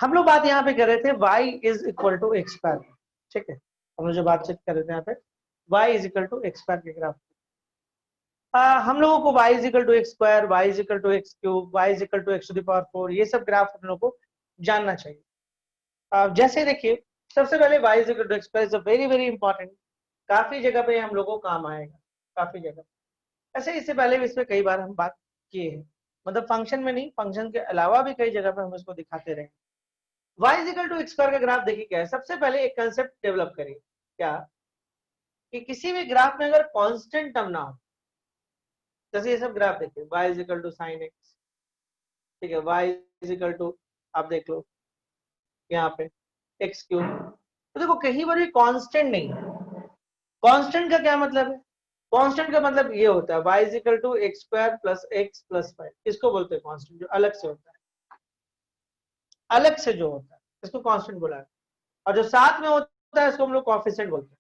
हम लोग बात यहाँ पे कर रहे थे y is equal to x square, ठीक है। हम लोग जो बातचीत कर रहे थे यहाँ पे y is equal to x square के ग्राफ। हम लोगों को y is equal to x square, y is equal to x cube, y is equal to x to the power 4, ये सब ग्राफ हम लोग को जानना चाहिए। जैसे देखिए, सबसे पहले y is equal to x square is a very very important, काफी जगह पे हम लोग को काम आएगा, काफी जगह। ऐसे इससे पहले भी इस पे कई बार हम बात किए हैं, मतलब फंक्शन में नहीं, फंक्शन के अलावा भी कई जगह पे हम इसको दिखाते रहे। y is equal to x square का ग्राफ देखिए क्या है। सबसे पहले एक कंसेप्ट डेवलप करिए, क्या कि किसी भी ग्राफ में अगर कांस्टेंट टर्म ना हो, जैसे ये सब ग्राफ देखिए y is equal to sine x, ठीक है, y इज इक्वल टू, आप देख लो यहाँ पे एक्स क्यूब, तो देखो कहीं पर भी कांस्टेंट नहीं है। कांस्टेंट का क्या मतलब है? कांस्टेंट का मतलब ये होता है y is equal to x square plus x plus 5, इसको बोलते हैं कांस्टेंट, जो अलग से होता है, अलग से जो होता है इसको कांस्टेंट बोला है। और जो साथ में होता है इसको हम लोग कोएफिशिएंट बोलते हैं।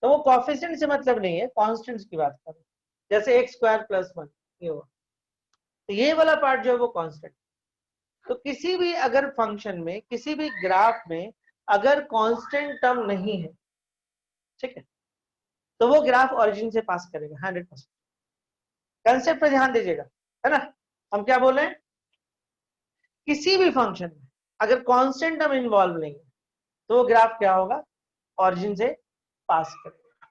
तो वो कोएफिशिएंट से मतलब नहीं है, कांस्टेंट्स की बात कर रहे हैं, जैसे एक्स स्क्वायर प्लस 1 ये हुआ, तो ये वाला पार्ट जो है वो कांस्टेंट। तो किसी भी अगर फंक्शन में, किसी भी ग्राफ में अगर कांस्टेंट टर्म नहीं है, ठीक है, तो वो ग्राफ ओरिजिन से पास करेगा 100%। कंसेप्ट पे ध्यान दीजिएगा, है ना। हम क्या बोल रहे हैं, किसी भी फंक्शन में अगर कांस्टेंट टर्म इन्वॉल्व नहीं है तो वो ग्राफ क्या होगा, ओरिजिन से पास करेगा।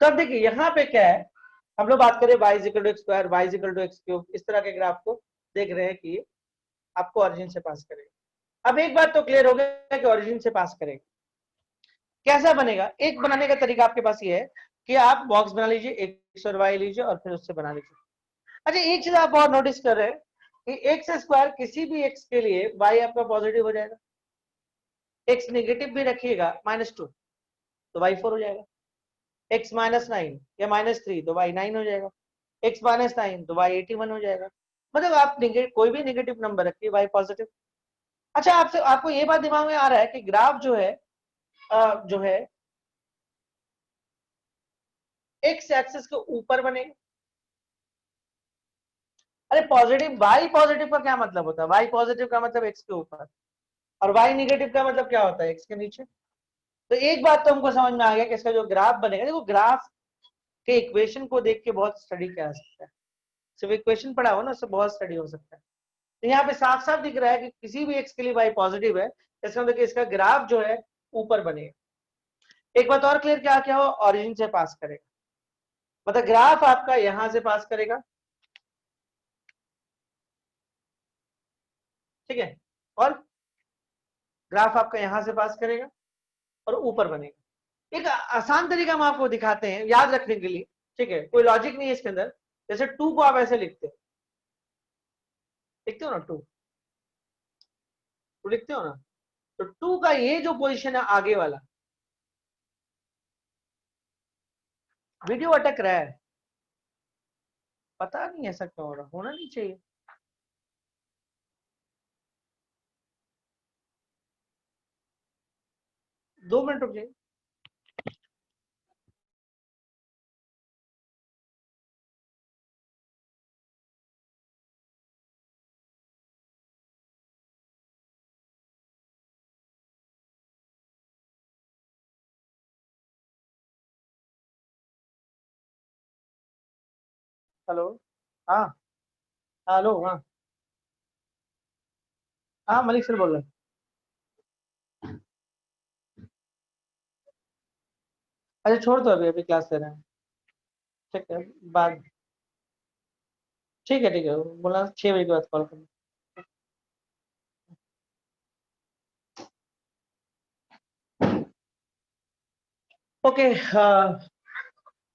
तो अब देखिए यहाँ पे क्या है, हम लोग बात करें y equal to x square, y equal to x cube, इस तरह के ग्राफ को देख रहे हैं कि आपको ओरिजिन से पास करेगा। अब एक बात तो क्लियर हो गया कि ओरिजिन से पास करेगा, कैसा बनेगा? एक बनाने का तरीका आपके पास ये है कि आप बॉक्स बना लीजिए, एक्स और वाई लीजिए और फिर उससे बना लीजिए। अच्छा, एक चीज आप और नोटिस कर रहे हैं कि एक्स स्क्वायर किसी भी एक्स के लिए वाई आपका पॉजिटिव हो जाएगा, एक्स नेगेटिव भी रखिएगा -2 तो वाई 4 हो जाएगा, एक्स -9 या -3 तो वाई 9 हो जाएगा, एक्स -9 तो वाई 81 हो जाएगा। मतलब आप कोई भी नेगेटिव नंबर रखिए, वाई पॉजिटिव। अच्छा, आपसे आपको ये बात दिमाग में आ रहा है कि ग्राफ जो है एक्स एक्सिस के ऊपर बनेगा। अरे पॉजिटिव, वाई पॉजिटिव का क्या मतलब होता है? वाई पॉजिटिव का मतलब एक्स के ऊपर, और वाई नेगेटिव का मतलब क्या होता है? एक्स के नीचे। तो एक बात तो हमको समझ में आ गया कि इसका जो ग्राफ बनेगा, देखो ग्राफ के इक्वेशन को देख के बहुत स्टडी किया जा सकता है, सिर्फ इक्वेशन पढ़ा हो ना उससे बहुत स्टडी हो सकता है। तो यहाँ पे साफ साफ दिख रहा है कि किसी भी एक्स के लिए वाई पॉजिटिव है, इसका मतलब कि इसका ग्राफ जो है ऊपर बनेगा। एक बात और क्लियर, क्या क्या हो, ओरिजिन से पास करेगा, मतलब ग्राफ आपका यहां से पास करेगा, ठीक है, और ग्राफ आपका यहां से पास करेगा और ऊपर बनेगा। एक आसान तरीका हम आपको दिखाते हैं याद रखने के लिए, ठीक है, कोई लॉजिक नहीं है इसके अंदर। जैसे 2 को आप ऐसे लिखते हो ना, 2 लिखते हो ना, तो 2 का ये जो पोजीशन है आगे वाला, वीडियो अटक रहा है, पता नहीं ऐसा क्यों हो रहा, होना नहीं चाहिए। 2 मिनट रुक जाइए। हेलो, हाँ, हेलो, हाँ, हाँ, मलिक सर बोल रहे हैं। अच्छा छोड़ दो, अभी अभी क्लास ले रहे हैं, ठीक है, बाद, ठीक है, बोला 6 बजे के बाद कॉल करना। ओके,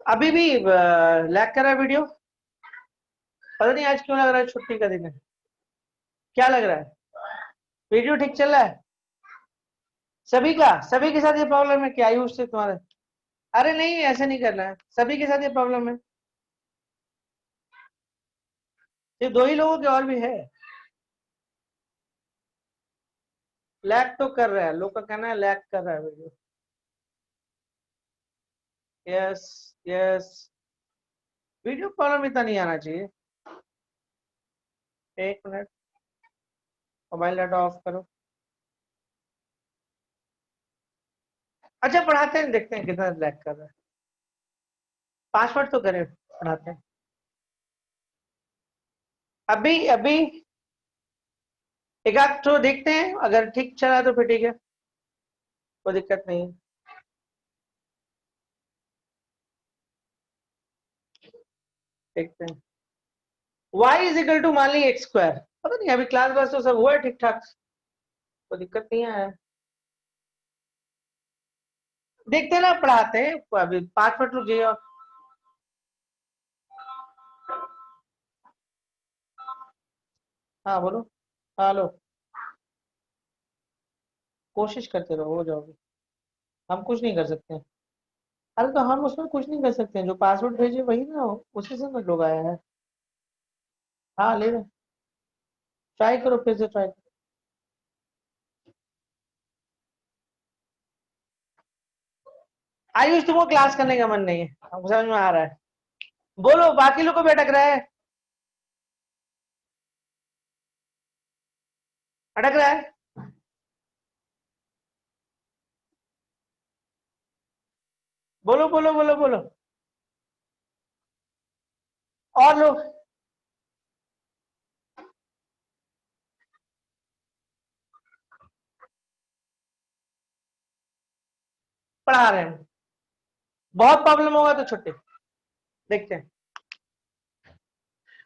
अभी भी लैग कर रहा है वीडियो, पता नहीं आज क्यों लग रहा है छुट्टी का दिन है, क्या लग रहा है? वीडियो ठीक चल रहा है सभी के साथ ये प्रॉब्लम है क्या? आयुष से तुम्हारे, अरे नहीं ऐसे नहीं करना है, सभी के साथ ये प्रॉब्लम है, सिर्फ 2 ही लोगों के, और भी है। लैग तो कर रहा है, लोग का कहना है लैग कर रहा है video. Yes, yes, video problem इतना नहीं आना चाहिए। 1 मिनट, मोबाइल डाटा ऑफ करो। अच्छा पढ़ाते हैं, देखते हैं कितना लैग कर रहा है। 5 मिनट तो करें, पढ़ाते हैं। अभी अभी एक आध तो देखते हैं, अगर ठीक चला तो फिर ठीक है, कोई दिक्कत नहीं है। देखते हैं। y इज इक्वल टू मान ली एक्स स्क्वायर, पता नहीं अभी क्लास बस तो सब हुआ है ठीक ठाक, कोई दिक्कत नहीं है। देखते हैं ना, पढ़ाते हैं अभी, 5 मिनट रुक जाइए। हाँ बोलो। हेलो। कोशिश करते रहो, हो जाओगे। हम कुछ नहीं कर सकते। अरे तो हम उसमें कुछ नहीं कर सकते हैं, जो पासवर्ड भेजे वही ना, उसी से ना लोग आया है। हाँ ले लो, ट्राई करो, फिर से ट्राई करो। आयुष तुमको क्लास करने का मन नहीं है, हमको समझ में आ रहा है। बोलो, बाकी लोग को भी अटक रहा है, अटक रहा है। बोलो बोलो बोलो बोलो। और लोग पढ़ा रहे हैं, बहुत प्रॉब्लम होगा तो छुट्टी, देखते हैं।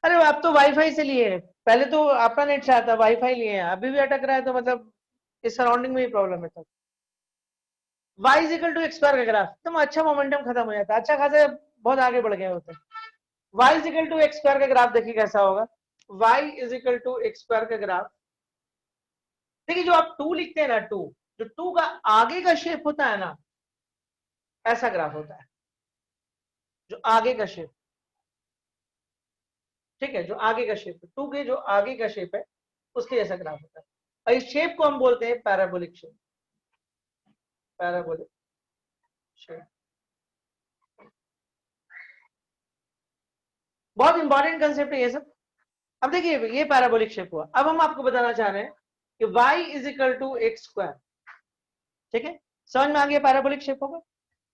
अरे अब तो वाईफाई से लिए है, पहले तो अपना नेट से आता, वाईफाई लिए हैं, अभी भी अटक रहा है, तो मतलब इस सराउंडिंग में ही प्रॉब्लम है। तो y is equal to x square का ग्राफ, तुम अच्छा मोमेंटम खत्म हो जाता है, अच्छा खासा बहुत आगे बढ़ गए होते हैं। y is equal to x square का ग्राफ देखिए कैसा होगा। y is equal to x square का ग्राफ, देखिए जो आप 2 लिखते हैं ना, 2, जो 2 का आगे का शेप होता है ना, ऐसा ग्राफ होता है, जो आगे का शेप, ठीक है, जो आगे का शेप है, 2 के जो आगे का शेप है उसके जैसा ग्राफ होता है, और इस शेप को हम बोलते हैं पैराबोलिक शेप। पैराबोलिक शेप बहुत इंपॉर्टेंट कंसेप्ट है ये सब। अब देखिए ये पैराबोलिक शेप हुआ, अब हम आपको बताना चाह रहे हैं कि y is equal to x square, ठीक है, समझ में आ गया पैराबोलिक शेप होगा।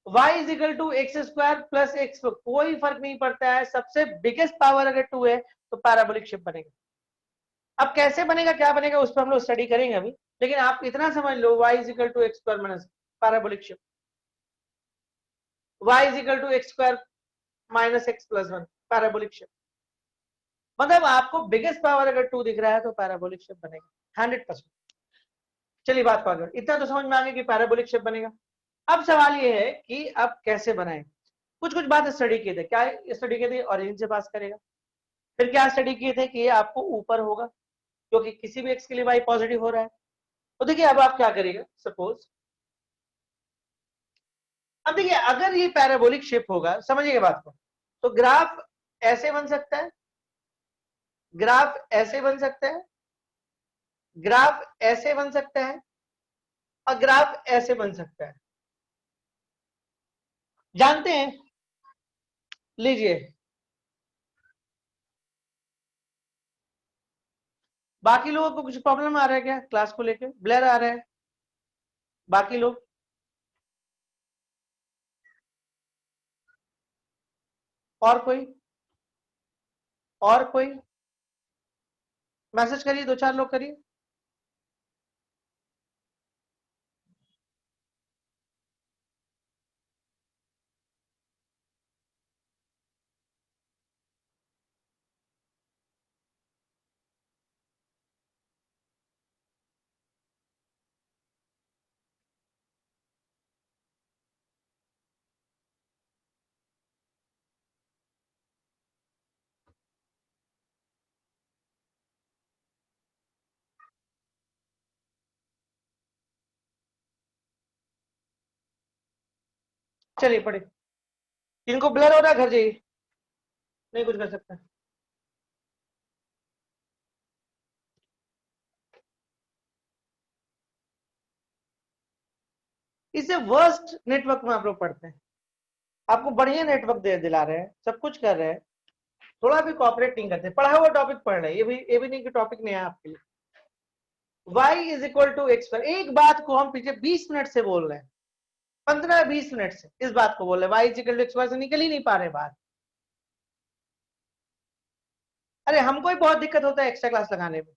y is equal to x square plus x, कोई फर्क नहीं पड़ता है, सबसे बिगेस्ट पावर अगर 2 है तो पैराबोलिक शेप बनेगा। अब कैसे बनेगा, क्या बनेगा, उस पर हम लोग स्टडी करेंगे अभी, लेकिन आप इतना समझ लो, y is equal to x square minus parabolic shape, y is equal to x square minus x plus 1 parabolic shape. मतलब आपको बिगेस्ट पावर अगर 2 दिख रहा है तो पैराबोलिक शेप बनेगा 100%। चलिए बात को आगे, इतना तो समझ में आ गया कि पैराबोलिक शेप बनेगा। अब सवाल ये है कि अब कैसे बनाएं। कुछ कुछ बात स्टडी किए थे, क्या स्टडी किए थे, ओरिजिन से पास करेगा। फिर क्या स्टडी किए थे कि ये आपको ऊपर होगा, क्योंकि किसी भी एक्स के लिए वाई पॉजिटिव हो रहा है। तो देखिए अब आप क्या करिएगा, सपोज अब देखिए अगर ये पैराबोलिक शेप होगा, समझिएगा बात को, तो ग्राफ ऐसे बन सकता है, ग्राफ ऐसे बन सकता है, ग्राफ ऐसे बन सकता है, और ग्राफ ऐसे बन सकता है, जानते हैं। लीजिए, बाकी लोगों को कुछ प्रॉब्लम आ रहा है क्या क्लास को लेकर, ब्लर आ रहा है बाकी लोग, और कोई, और कोई मैसेज करिए, 2 4 लोग करिए। चलिए पढ़े, इनको ब्लर हो रहा है घर जाइए, नहीं कुछ कर सकता। इससे वर्स्ट नेटवर्क में आप लोग पढ़ते हैं, आपको बढ़िया नेटवर्क दे दिला रहे हैं, सब कुछ कर रहे हैं, थोड़ा भी कॉपरेट नहीं करते, पढ़ा हुआ टॉपिक पढ़ रहे हैं, ये भी नहीं कि टॉपिक नहीं है आपके लिए। y is equal to x square. एक बात को हम पिछले 20 मिनट से बोल रहे हैं, 15-20 मिनट से इस बात को बोल रहे हैं, y is equal to x square से निकल ही नहीं पा रहे बाहर। अरे हमको ही बहुत दिक्कत होता है एक्स्ट्रा क्लास लगाने में,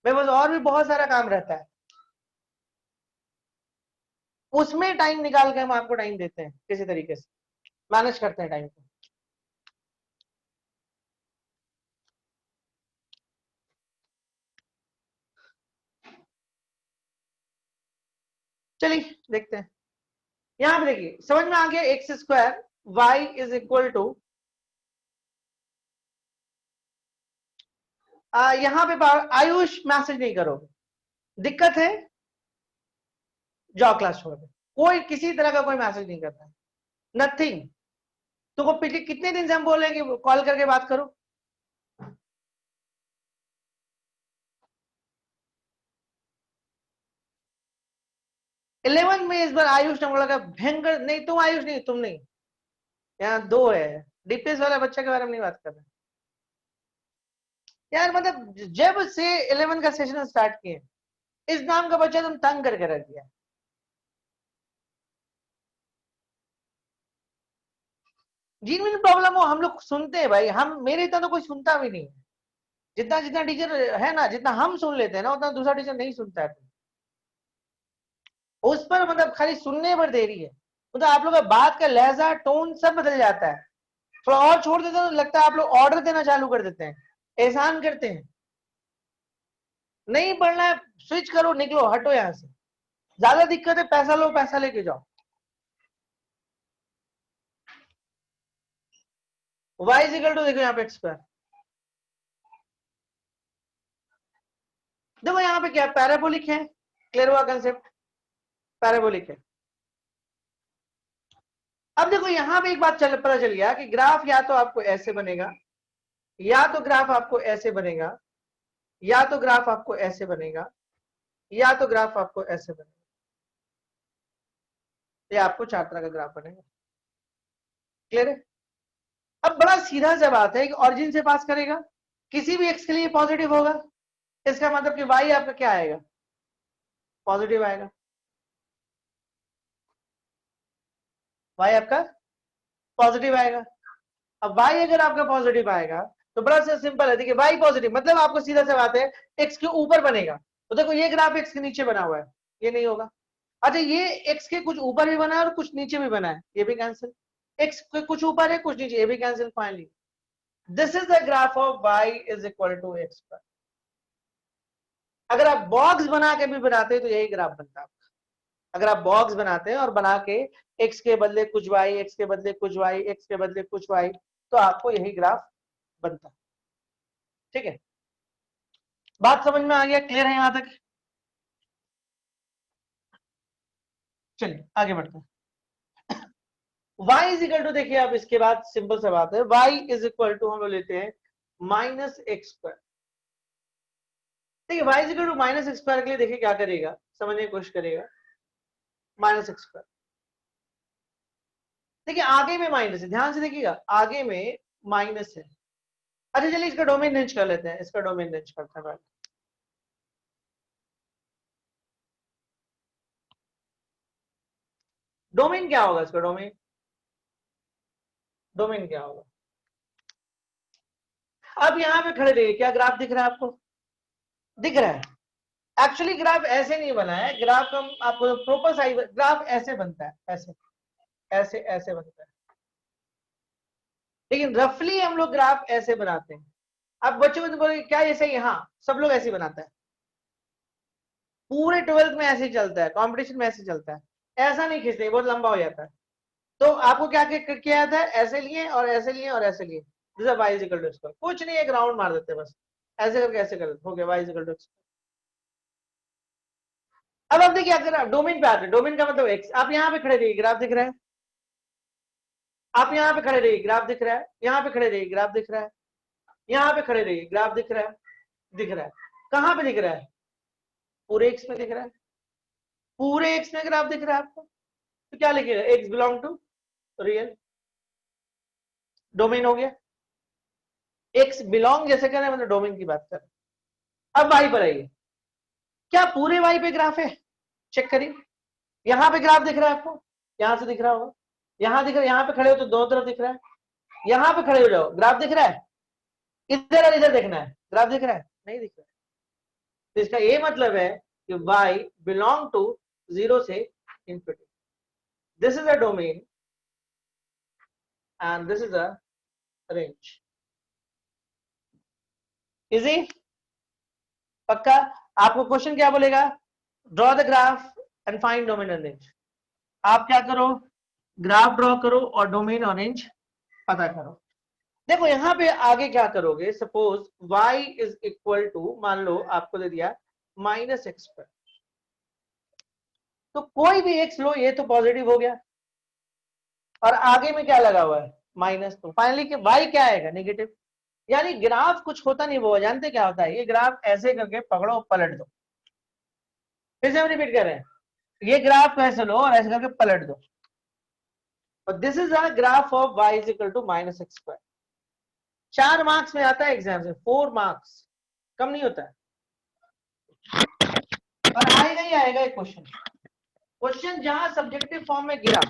मेरे पास और भी बहुत सारा काम रहता है, उसमें टाइम निकाल के हम आपको टाइम देते हैं, किसी तरीके से मैनेज करते हैं टाइम को। चलिए देखते हैं, यहां पे देखिए समझ में आ गया, x square y is equal to, यहां पे आयुष मैसेज नहीं करोगे, दिक्कत है जाओ क्लास छोड़ दे, कोई किसी तरह का कोई मैसेज नहीं करता है, नथिंग। तुमको पिछले कितने दिन से हम बोल रहे हैं कि कॉल करके बात करो, इलेवन में इस बार आयुष ने बोला भयंकर, नहीं तुम आयुष नहीं, तुम नहीं, यहाँ दो है, डीपीएस वाला बच्चा के बारे में नहीं बात कर रहे यार, मतलब जब से 11 का सेशन स्टार्ट किए इस नाम का बच्चा तुम तंग करके रख दिया। जिनमें प्रॉब्लम हो हम लोग सुनते हैं भाई, हम मेरे इतना तो कोई सुनता भी नहीं है, जितना जितना टीचर है ना, जितना हम सुन लेते हैं ना उतना दूसरा टीचर नहीं सुनता है, उस पर मतलब खाली सुनने पर देरी है, मतलब आप लोग का बात का लहजा टोन सब बदल जाता है, थोड़ा और छोड़ देते हैं तो लगता है आप लोग ऑर्डर देना चालू कर देते हैं, एहसान करते हैं, नहीं पढ़ना है स्विच करो निकलो हटो यहाँ से, ज्यादा दिक्कत है पैसा लो पैसा लेके जाओ। y इज इक्वल टू देखो यहाँ पे एक्स स्क्वायर, देखो यहाँ पे क्या पैराबोलिक है, क्लियर हुआ कंसेप्ट, पैराबोलिक है। अब देखो यहाँ पे एक बात पता चल गया कि ग्राफ या तो आपको ऐसे बनेगा, या तो ग्राफ आपको ऐसे बनेगा, या तो ग्राफ आपको ऐसे बनेगा, या तो ग्राफ आपको ऐसे बनेगा, ये आपको 4 तरह का ग्राफ बनेगा, क्लियर है। अब बड़ा सीधा सा बात है कि ऑरिजिन से पास करेगा, किसी भी एक्स के लिए पॉजिटिव होगा, इसका मतलब कि वाई आपका क्या आएगा, पॉजिटिव आएगा, वाई आपका पॉजिटिव आएगा। अब वाई अगर आपका पॉजिटिव आएगा तो बड़ा सा सिंपल है, देखिए वाई पॉजिटिव मतलब आपको सीधा सा बात है एक्स के ऊपर बनेगा, तो देखो ये ग्राफ एक्स के नीचे बना हुआ है, ये नहीं होगा। अच्छा ये एक्स के कुछ ऊपर भी बना है और कुछ नीचे भी बना है, ये भी कैंसिल, एक्स के कुछ ऊपर है कुछ नीचे, ये भी cancel, finally this is the graph of y is equal to x पर। अगर आप बॉक्स बना के भी बनाते हैं तो यही ग्राफ बनता है, अगर आप बॉक्स बनाते हैं और बना के एक्स के बदले कुछ वाई, एक्स के बदले कुछ वाई, एक्स के बदले कुछ वाई, तो आपको यही ग्राफ बनता है, ठीक है। बात समझ में आ गया, क्लियर है यहां तक, चलिए आगे बढ़ते हैं। y इज इक्वल टू, देखिए आप इसके बाद सिंपल सा बात है, y इज इक्वल टू हम लोग लेते हैं माइनस एक्स स्क्वायर, देखिए y is equal to minus x square के लिए देखिए क्या करेगा, समझने की कोशिश करेगा, माइनस एक्स स्क्वायर, देखिए आगे में माइनस है, ध्यान से देखिएगा आगे में माइनस है। अच्छा चलिए इसका डोमेन रेंज कर लेते हैं, इसका डोमेन रेंज करते हैं पहले, डोमेन क्या होगा इसका, डोमेन डोमेन क्या होगा। अब यहाँ पे खड़े रहिए, क्या ग्राफ दिख रहा है आपको, दिख रहा है, एक्चुअली ग्राफ ऐसे नहीं बना है, ग्राफ हम आपको प्रॉपर साइज, ग्राफ ऐसे बनता है, ऐसे ऐसे ऐसे बनता है, लेकिन रफली हम लोग ग्राफ ऐसे बनाते हैं। अब बच्चों को बोले क्या ऐसे ही, हाँ सब लोग ऐसे बनाता है, पूरे 12th में ऐसे ही चलता है, कंपटीशन में ऐसे चलता है, ऐसा नहीं खींचते बहुत लंबा हो जाता है। तो आपको क्या किया जाता है, ऐसे लिए और ऐसे लिए और ऐसे लिए, जैसे y is equal to square, कुछ नहीं एक राउंड मार देते बस, ऐसे करके ऐसे कर देते, हो गया y इज इक्वल टू। अब आप देखिए अगर आप डोमेन पे आते हैं, डोमेन का मतलब x, आप यहाँ पे खड़े रहिए ग्राफ दिख रहा है, आप यहाँ पे खड़े रहिए ग्राफ दिख रहा है, यहाँ पे खड़े रहिए ग्राफ दिख रहा है, यहाँ पे खड़े रहिए ग्राफ दिख रहा है, दिख रहा है, कहाँ पे दिख रहा है, पूरे x में दिख रहा है, पूरे x में ग्राफ दिख रहा है आपको, तो क्या लिखिएगा, x belong to real, domain हो गया, x बिलोंग जैसे कह रहे हैं मतलब डोमेन की बात कर रहे हैं। अब y पर आइए, क्या पूरे वाई पे ग्राफ है? चेक करिए, यहां पे ग्राफ दिख रहा है आपको, यहां से दिख रहा होगा, यहां दिख रहा है, यहां पे खड़े हो तो दोनों तरफ दिख रहा है, यहां पे खड़े हो जाओ ग्राफ दिख रहा है, इधर और इधर देखना है, ग्राफ दिख रहा है? नहीं दिख रहा है। तो इसका ये मतलब है कि y बिलोंग टू 0 से infinity. This is a domain and this is a range. Easy? पक्का? आपको क्वेश्चन क्या बोलेगा? Draw the graph and find domain and range. आप क्या करो, ग्राफ ड्रॉ करो और डोमेन और रेंज पता करो। देखो यहां पे आगे क्या करोगे, suppose y is equal to, मान लो आपको दे दिया -x², तो कोई भी x लो, ये तो पॉजिटिव हो गया, और आगे में क्या लगा हुआ है माइनस, तो फाइनली कि y क्या आएगा? नेगेटिव। यानी ग्राफ कुछ होता नहीं, वो जानते क्या होता है, ये ग्राफ ऐसे करके पकड़ो पलट दो। फिर से हम रिपीट कर रहे हैं, ये ग्राफ ऐसे लो और ऐसे करके पलट दो, और this is a graph of y is equal to -x²। 4 marks में आता है एग्जाम से, 4 मार्क्स, कम नहीं होता है। और आएगा ही आएगा एक क्वेश्चन, क्वेश्चन जहां सब्जेक्टिव फॉर्म में गिरा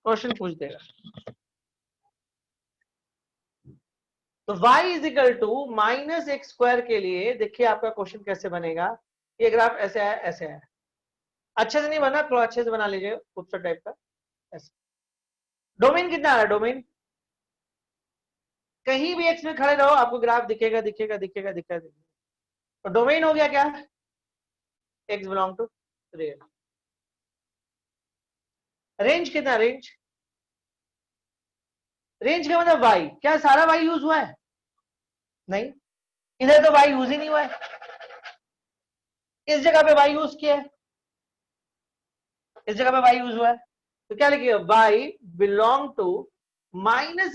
क्वेश्चन पूछ देगा। तो y is equal to -x² के लिए देखिए आपका क्वेश्चन कैसे बनेगा। ये ग्राफ ऐसे आया, ऐसे आया, अच्छे से नहीं बना, थोड़ा अच्छे से बना लीजिए, खूबसूरत टाइप का। ऐसे डोमेन कितना आ रहा है? डोमेन कहीं भी x में खड़े रहो आपको ग्राफ दिखेगा दिखेगा दिखेगा दिखेगा दिखेगा। तो डोमेन हो गया क्या? x belong to real. Range कितना? रेंज, रेंज का मतलब y, क्या सारा y यूज हुआ है? नहीं, इधर तो y यूज ही नहीं हुआ है, इस जगह पे y यूज किया है, इस जगह पे y यूज हुआ है, तो क्या लिखिए? y belong to -∞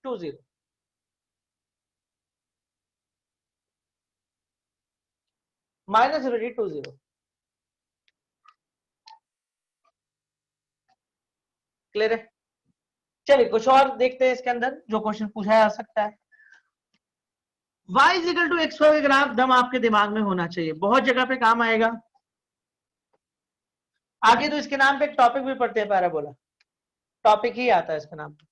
to 0। -∞ To 0, clear है? चलिए कुछ और देखते हैं इसके अंदर जो क्वेश्चन पूछा जा सकता है। y is equal to x² का ग्राफ दम आपके दिमाग में होना चाहिए, बहुत जगह पे काम आएगा। आगे तो इसके नाम पे एक टॉपिक भी पढ़ते हैं, पैराबोला, टॉपिक ही आता है इसके नाम पे।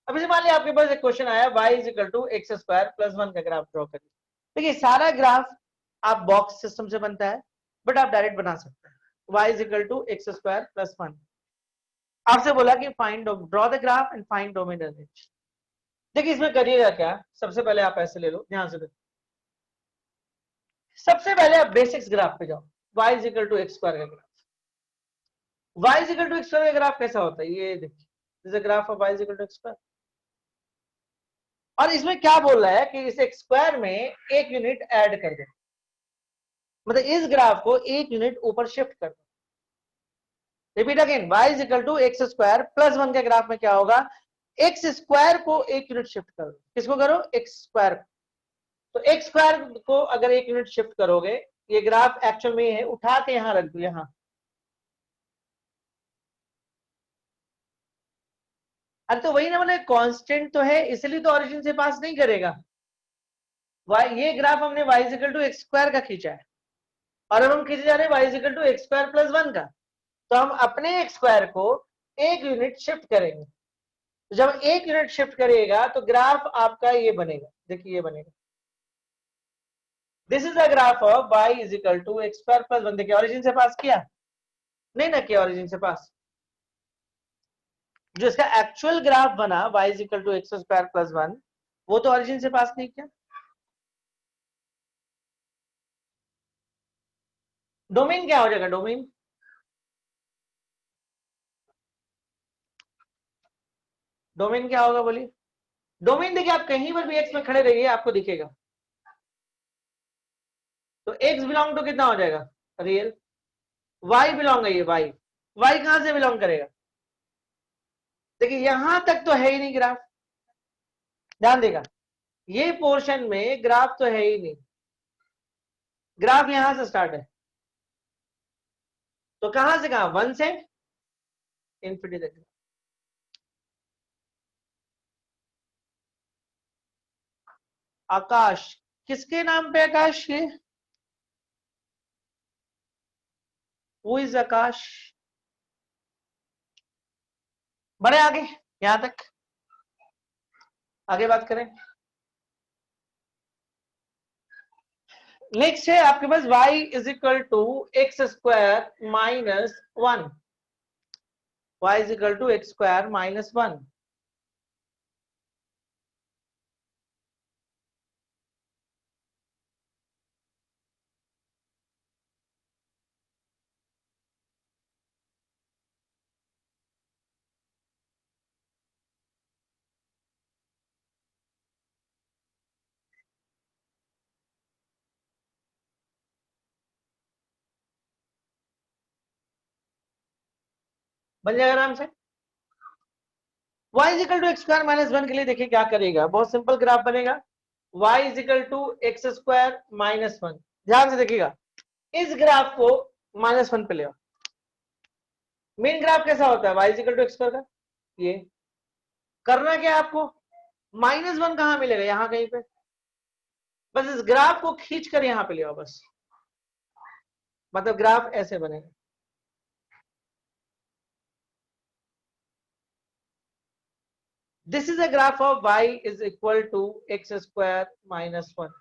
अब इसे मान लिया आपके पास एक क्वेश्चन आया, y is equal to x² + 1 का ग्राफ ड्रॉ करिए। देखिए सारा ग्राफ आप बॉक्स सिस्टम से बनता है, बट आप डायरेक्ट बना सकते हैं। y is equal to x² + 1, आपसे बोला कि find draw the graph and find domain and range. देखिए इसमें करिएगा क्या, सबसे पहले आप ऐसे ले लो, ध्यान से देखो, सबसे पहले आप बेसिक्स ग्राफ पे जाओ, y is equal to x² का graph. y is equal to x² का ग्राफ कैसा होता है? ये देखिए, this is graph of y is equal to x²। और इसमें क्या बोल रहा है कि इस x² में एक यूनिट ऐड कर दो, मतलब इस ग्राफ को एक यूनिट ऊपर शिफ्ट कर दो। Repeat again, y is equal to x² + 1 के ग्राफ में क्या होगा? x² को एक यूनिट शिफ्ट करो, किसको करो? x²। तो x² को अगर एक यूनिट शिफ्ट करोगे, ये ग्राफ एक्चुअल में है, उठा के यहां रख दो, यहां। अरे तो वही ना, मतलब कांस्टेंट तो है, इसलिए तो ओरिजिन से पास नहीं करेगा। ये ग्राफ हमने y is equal to x² का खींचा है, और अब हम खींचे जा रहे हैं y is equal to x² + 1 का। तो हम अपने x² को एक यूनिट शिफ्ट करेंगे, तो जब एक यूनिट शिफ्ट करिएगा तो ग्राफ आपका ये बनेगा, देखिए ये बनेगा, this is a graph of y is equal to x² + 1। देखिए ओरिजिन से पास किया? नहीं ना किया ओरिजिन से पास। जो इसका एक्चुअल ग्राफ बना y is equal to x² + 1, वो तो ओरिजिन से पास नहीं किया। डोमेन क्या हो जाएगा? डोमेन, डोमेन क्या होगा बोलिए? डोमेन देखिए, आप कहीं पर भी x में खड़े रहिए आपको दिखेगा, तो x बिलोंग टू कितना हो जाएगा? रियल। y बिलोंग है, ये y कहां से बिलोंग करेगा? देखिए यहां तक तो है ही नहीं ग्राफ, ध्यान देगा, ये पोर्शन में ग्राफ तो है ही नहीं, ग्राफ यहां से स्टार्ट है, तो कहां से कहां? 1 से इंफिनिटी तक। आकाश, किसके नाम पे आकाश? ये हु इज आकाश? बढ़े आगे, यहां तक आगे बात करें। नेक्स्ट है आपके पास y is equal to x square minus 1, y is equal to x square minus 1। बन जाएगा आराम से। y is equal to x square minus 1 के लिए देखिए क्या करेगा, बहुत सिंपल ग्राफ बनेगा। y is equal to x square minus 1, ध्यान से देखिएगा, इस ग्राफ को माइनस 1 पे ले आओ। मेन ग्राफ कैसा होता है y is equal to x square का? ये करना क्या है आपको, माइनस 1 कहां मिलेगा, यहां कहीं पे, बस इस ग्राफ को खींच कर यहां पे ले आओ बस, मतलब ग्राफ ऐसे बनेगा। This is a graph of y is equal to x square minus 1.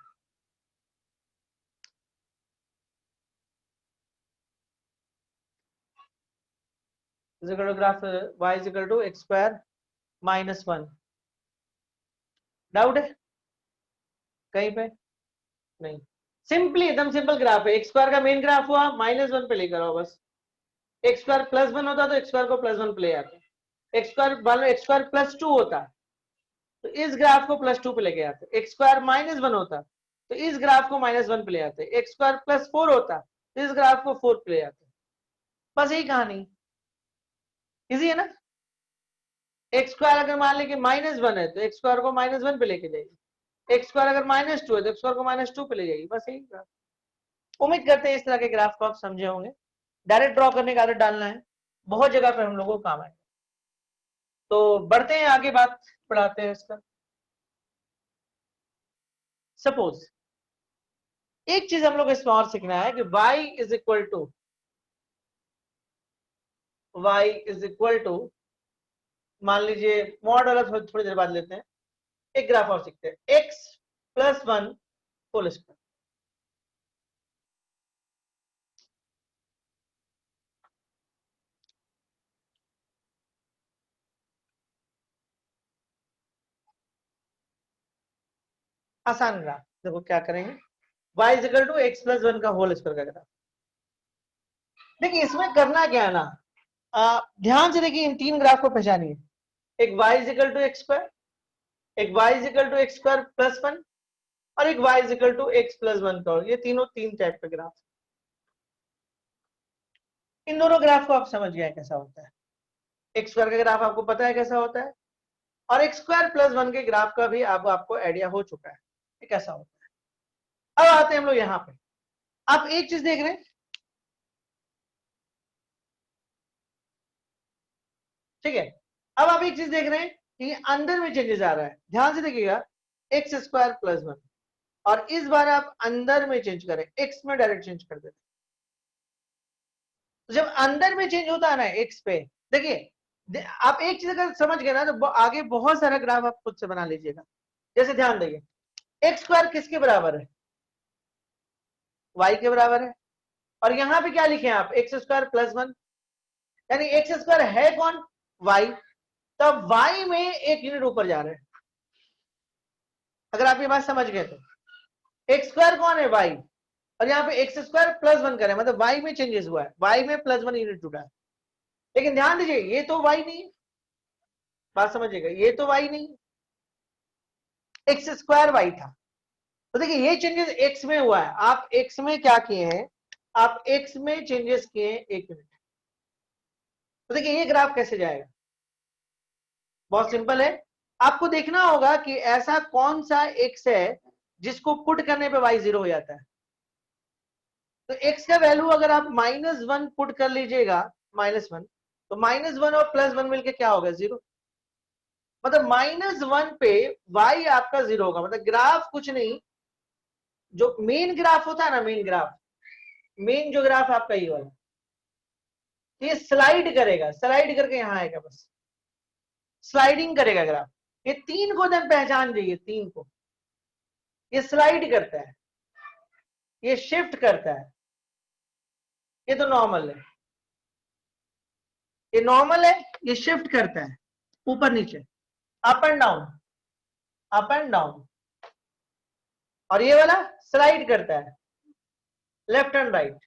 Is equal to graph y is equal to x square minus 1. Doubt है कहीं पे? नहीं, सिंपली एकदम सिंपल ग्राफ है। एक्स स्क्वायर का मेन ग्राफ हुआ, minus 1 पे लेकर आओ बस। एक्स स्क्वायर प्लस 1 होता तो एक्स स्क्वायर को प्लस 1 पे ले आते, एक्स स्क्वायर प्लस 2 होता तो इस ग्राफ को प्लस 2 पे लेके आते, एक्स स्क्वायर माइनस 1 होता तो इस ग्राफ को माइनस 1 पे ले आते, एक्स स्क्वायर प्लस 4 होता तो इस ग्राफ को 4 पे ले आते। बस यही कहानी, इजी है ना। एक्स स्क्वायर अगर मान ली कि माइनस 1 है तो एक्स स्क्वायर को माइनस 1 पे लेके जाएगी, एक्स स्क्वायर अगर माइनस 2 है तो एक्स स्क्वायर को माइनस 2 पे ले जाएगी, बस यही ग्राफ। उम्मीद करते हैं इस तरह के ग्राफ को आप समझे होंगे। डायरेक्ट ड्रॉ करने का आदत डालना है, बहुत जगह पे हम लोगों को काम आएगा। तो बढ़ते हैं आगे, बात पढ़ाते हैं इसका। सपोज एक चीज हम लोग इसमें और सीखना है कि y इज इक्वल टू मान लीजिए मॉड वाला थोड़ी देर बाद लेते हैं, एक ग्राफ और सीखते हैं, x प्लस 1 होल स्क्वायर। आसान ग्राफ, देखो क्या करेंगे, y is equal to x plus 1 का होल स्क्वायर का ग्राफ। देखिए इसमें करना क्या है ना, ध्यान से देखिए इन तीन ग्राफ को पहचानिए, एक y is equal to x square, एक y is equal to x square plus 1 और एक y is equal to x plus 1 का, ये तीनों तीन टाइप के ग्राफ। इन दोनों ग्राफ को आप समझ गए कैसा होता है, एक्स स्क्वायर का ग्राफ आपको पता है कैसा होता है, और एक्स स्क्वायर प्लस 1 के ग्राफ का भी आपको आइडिया हो चुका है ये कैसा होता है। अब आते हैं हम लोग यहाँ पे, आप एक चीज देख रहे हैं, ठीक है, अब आप एक चीज देख रहे हैं कि अंदर में चेंजेस आ रहा है, ध्यान से देखिएगा, एक्स स्क्वायर प्लस 1 और इस बार आप अंदर में चेंज करें, एक्स में डायरेक्ट चेंज कर देते। तो जब अंदर में चेंज होता है ना एक्स पे, देखिए आप एक चीज अगर समझ गए ना तो आगे बहुत सारा ग्राफ आप खुद से बना लीजिएगा। जैसे ध्यान देंगे, एक्स स्क्वायर किसके बराबर है, वाई के बराबर है, और यहां पे क्या लिखे हैं आप, एक्स स्क्वायर प्लस 1, यानी एक्स स्क्वायर है कौन, वाई, तब वाई में एक यूनिट ऊपर जा रहे हैं। अगर आप ये बात समझ गए तो एक्स स्क्वायर कौन है, वाई, और यहाँ पे एक्स स्क्वायर प्लस 1 करें, मतलब वाई में चेंजेस हुआ है, वाई में प्लस 1 यूनिट जुड़ा है। लेकिन ध्यान दीजिए ये तो वाई नहीं है, बात समझिएगा, ये तो वाई नहीं, एक्स स्क्वायर वाई था। तो देखिए ये चेंजेस एक्स में हुआ है, आप एक्स में क्या किए हैं, आप एक्स में चेंजेस किए हैं एक यूनिट। तो देखिए ये ग्राफ कैसे जाएगा, बहुत सिंपल है, आपको देखना होगा कि ऐसा कौन सा एक्स है जिसको पुट करने पे वाई 0 हो जाता है। तो एक्स का वैल्यू अगर आप -1 पुट कर लीजिएगा, -1, तो -1 और +1 मिलके क्या होगा, 0, मतलब -1 पे y आपका 0 होगा, मतलब ग्राफ कुछ नहीं, जो मेन ग्राफ होता है ना, मेन जो ग्राफ आपका ये वाला, ये स्लाइड करेगा, स्लाइड करके यहां आएगा, बस स्लाइडिंग करेगा ग्राफ। ये तीन को जब पहचान जाइए, तीन को, ये स्लाइड करता है, ये शिफ्ट करता है, ये तो नॉर्मल है, ये नॉर्मल है, ये शिफ्ट करता है ऊपर नीचे, up and down, up and down, और ये वाला स्लाइड करता है लेफ्ट एंड राइट।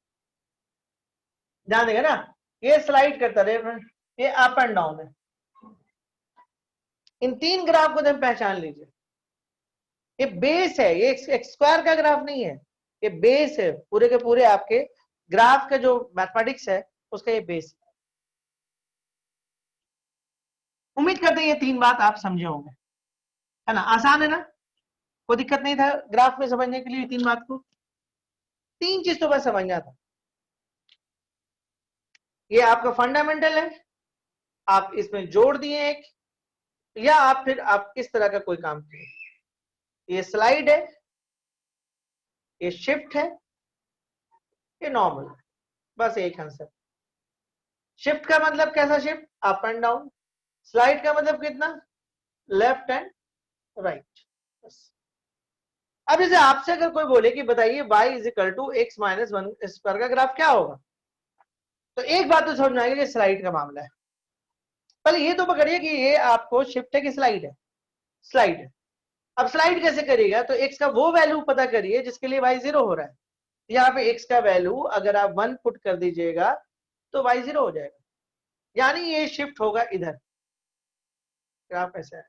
ध्यान देगा ना, ये स्लाइड करता है, ये अप एंड डाउन है। इन तीन ग्राफ को जब पहचान लीजिए, ये बेस है, ये एक्स स्क्वायर का ग्राफ नहीं है, ये बेस है पूरे के पूरे आपके ग्राफ का जो मैथमेटिक्स है उसका ये बेस है। उम्मीद करते हैं ये तीन बात आप समझे होंगे, है ना, आसान है ना, कोई दिक्कत नहीं था ग्राफ में समझने के लिए तीन बात को, तीन चीज तो बस समझना था। ये आपका फंडामेंटल है, आप इसमें जोड़ दिए एक, या आप फिर आप किस तरह का कोई काम किए, ये स्लाइड है, ये शिफ्ट है, ये नॉर्मल है, बस एक आंसर। शिफ्ट का मतलब कैसा shift, up and down, slide का मतलब कितना, लेफ्ट एंड राइट, बस। अब जैसे आपसे अगर कोई बोले कि बताइए y is equal to x minus one square का ग्राफ क्या होगा, तो एक बात तो समझ में आएगी, स्लाइड का मामला है। पहले ये तो पकड़िए कि ये आपको शिफ्ट है कि स्लाइड है, स्लाइड है। अब स्लाइड कैसे करिएगा, तो x का वो वैल्यू पता करिए जिसके लिए y 0 हो रहा है। यहाँ पे x का वैल्यू अगर आप 1 पुट कर दीजिएगा तो y 0 हो जाएगा, यानी ये शिफ्ट होगा इधर। ग्राफ ऐसा है,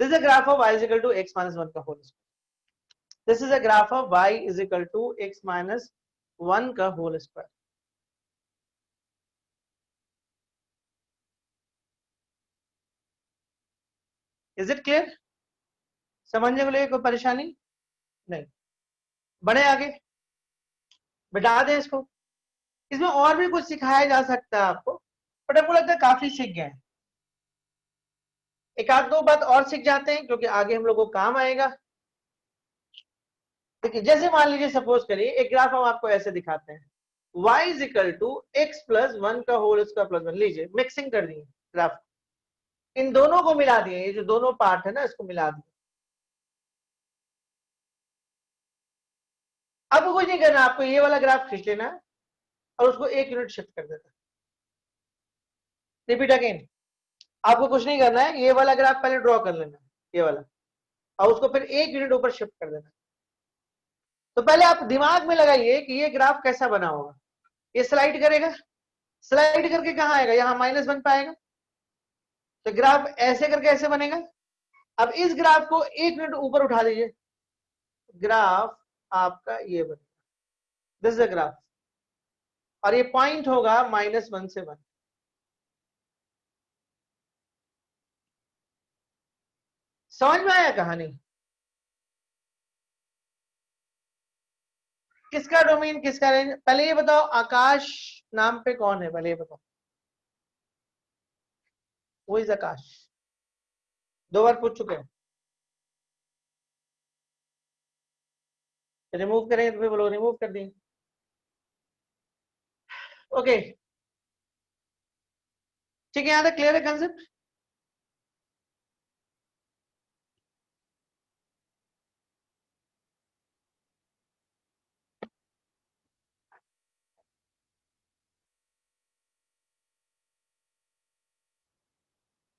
this is a graph of y is equal to x minus 1 का whole square. This is a graph of y is equal to x minus 1 का whole square. Is it clear, समझने को लिए कोई परेशानी नहीं, बढ़े आगे, बिठा दें इसको। इसमें और भी कुछ सिखाया जा सकता है आपको, बट हमको लगता है काफी सीख गए। एक आध दो बात और सीख जाते हैं क्योंकि आगे हम लोग को काम आएगा। देखिए जैसे मान लीजिए सपोज करिए एक ग्राफ हम आपको ऐसे दिखाते हैं, y is equal to x plus one का होल स्क्वायर प्लस वन, लीजिए मिक्सिंग कर दिए ग्राफ, इन दोनों को मिला दिए, ये जो दोनों पार्ट है ना इसको मिला दिए। अब कुछ नहीं करना, आपको ये वाला ग्राफ खींच लेना है और उसको एक यूनिट शिफ्ट कर देना। रिपीट अगेन, आपको कुछ नहीं करना है, ये वाला ग्राफ पहले ड्रॉ कर लेना, ये वाला, और उसको फिर एक यूनिट ऊपर शिफ्ट कर देना। तो पहले आप दिमाग में लगाइए कि ये ग्राफ कैसा बना होगा, ये स्लाइड करेगा, स्लाइड करके कहां आएगा, यहां माइनस वन पे आएगा, तो ग्राफ ऐसे करके ऐसे बनेगा। अब इस ग्राफ को एक मिनट ऊपर उठा दीजिए, ग्राफ आपका ये बनेगा, दिस इज ग्राफ, और ये पॉइंट होगा माइनस वन से वन। समझ में आया कहानी, किसका डोमेन किसका रेंज, पहले ये बताओ आकाश नाम पे कौन है, पहले ये बताओ, वो इज आकाश, दो बार पूछ चुके हैं, रिमूव करेंगे तो फिर बोलो रिमूव कर दिए, ओके ठीक है, यहां तक क्लियर है कंसेप्ट।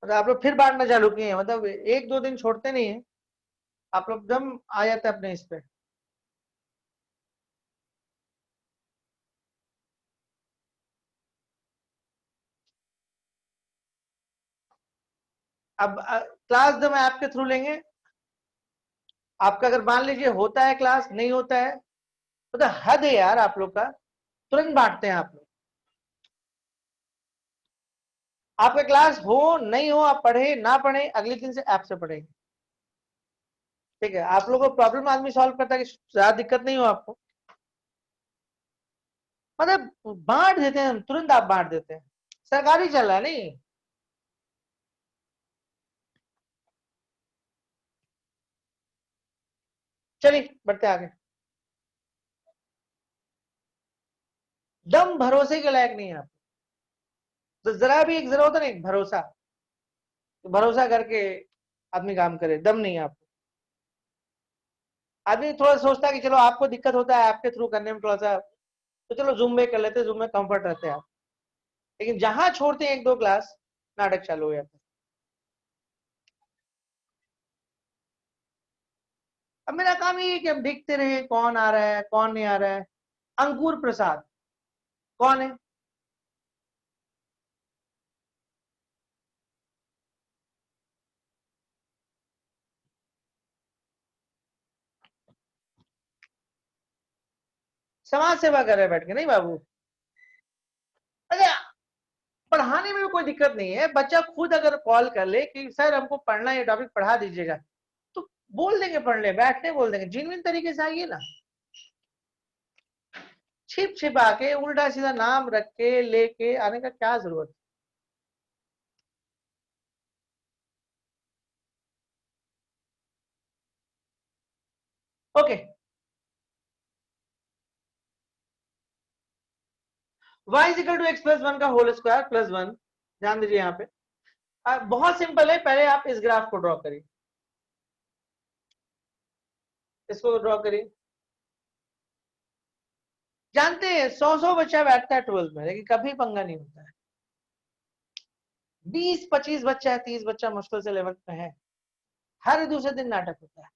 मतलब आप लोग फिर बांटना चालू किए हैं, मतलब एक दो दिन छोड़ते नहीं है, आप लोग एकदम आ जाते हैं अपने इस पे। अब क्लास जब मैं आपके थ्रू लेंगे, आपका अगर मान लीजिए होता है क्लास नहीं होता है, मतलब हद है यार आप लोग का, तुरंत बांटते हैं आप लोग। आपका क्लास हो नहीं हो, आप पढ़े ना पढ़े अगले दिन से ऐप से पढ़ेंगे, ठीक है। आप लोगों को प्रॉब्लम आदमी सॉल्व करता है कि ज्यादा दिक्कत नहीं हो आपको, मतलब बांट देते हैं तुरंत, आप बांट देते हैं, सरकारी चल रहा है नहीं। चलिए बढ़ते आगे। दम भरोसे के लायक नहीं है आप। तो जरा भी एक जरा होता ना एक भरोसा, तो भरोसा करके आदमी काम करे, दम नहीं है आपको। आदमी थोड़ा सोचता है कि चलो आपको दिक्कत होता है आपके थ्रू करने में थोड़ा सा, तो चलो जूम में कर लेते, जूम में कंफर्ट रहते हैं आप। लेकिन जहां छोड़ते हैं एक दो क्लास, नाटक चालू हो जाता है। अब मेरा काम ये है कि हम देखते रहे कौन आ रहा है कौन नहीं आ रहा है। अंकुर प्रसाद कौन है? समाज सेवा कर रहे हैं बैठ के, नहीं बाबू? अरे पढ़ाने में भी कोई दिक्कत नहीं है, बच्चा खुद अगर कॉल कर ले कि सर हमको पढ़ना, ये टॉपिक पढ़ा दीजिएगा, तो बोल देंगे, पढ़ ले, बैठने बोल देंगे, जेन्युइन तरीके से आइए ना। छिप छिपा के उल्टा सीधा नाम रख के लेके आने का क्या जरूरत है? Okay, y is equal to x plus one का होल स्क्वायर प्लस वन। ध्यान दीजिए यहाँ पे बहुत सिंपल है। पहले आप इस ग्राफ को ड्रॉ करिए, इसको ड्रॉ करिए। जानते हैं 100 बच्चा बैठता है 12th में, लेकिन कभी पंगा नहीं होता है। 20-25 बच्चा है, 30 बच्चा मुश्किल से 11th में है, हर दूसरे दिन नाटक होता है।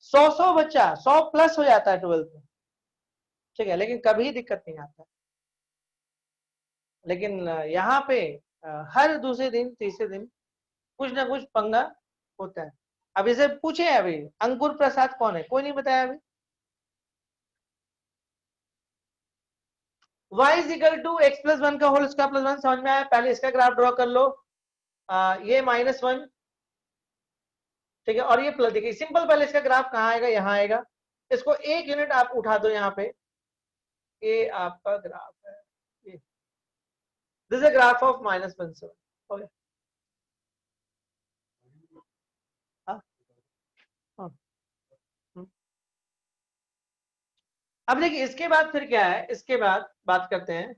100 बच्चा 100 प्लस हो जाता है 12th में, ठीक है, लेकिन कभी दिक्कत नहीं आता। लेकिन यहाँ पे हर दूसरे दिन तीसरे दिन कुछ ना कुछ पंगा होता है। अब इसे पूछे अभी अंकुर प्रसाद कौन है, कोई नहीं बताया अभी। y is equal to x plus one का होल स्क्वायर प्लस वन, समझ में आया? पहले इसका ग्राफ ड्रॉ कर लो। ये -1, ठीक है, और ये प्लस। देखिए सिंपल, पहले इसका ग्राफ कहाँ आएगा, यहाँ आएगा। इसको एक यूनिट आप उठा दो यहाँ पे, ये आपका ग्राफ है। This is graph of -1.7। Okay, हाँ हाँ। अब देखिए इसके बाद फिर क्या है, इसके बाद बात करते हैं।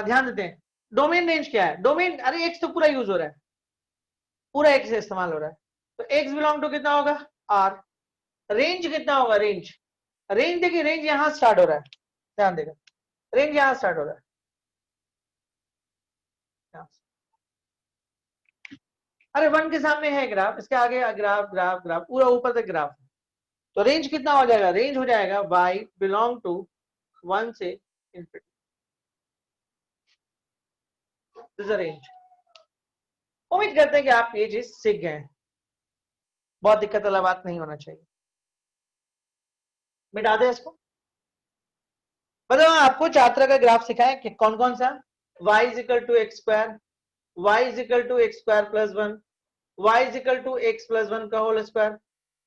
ध्यान देते हैं डोमेन रेंज क्या है। डोमेन, अरे एक्स तो पूरा यूज हो रहा है, पूरा एक्स इस्तेमाल हो रहा है, तो एक्स बिलोंग टू कितना होगा, आर। रेंज कितना होगा, रेंज, रेंज देखिए, रेंज यहां स्टार्ट हो रहा है, ध्यान देगा, रेंज यहां स्टार्ट हो रहा है। अरे वन के सामने है ग्राफ, इसके आगे ग्राफ ग्राफ ग्राफ पूरा ऊपर तक ग्राफ है। तो रेंज कितना हो जाएगा, रेंज हो जाएगा y बिलोंग टू 1 से इंफिनिटी, दिस इज रेंज। उम्मीद करते हैं कि आप ये चीज सीख गए हैं, बहुत दिक्कत वाला बात नहीं होना चाहिए। मिटा दे इसको। बताओ आपको छात्र का ग्राफ सिखाया कि कौन कौन सा, y is equal to x square, y is equal to x square plus one, y is equal to x plus one का whole square,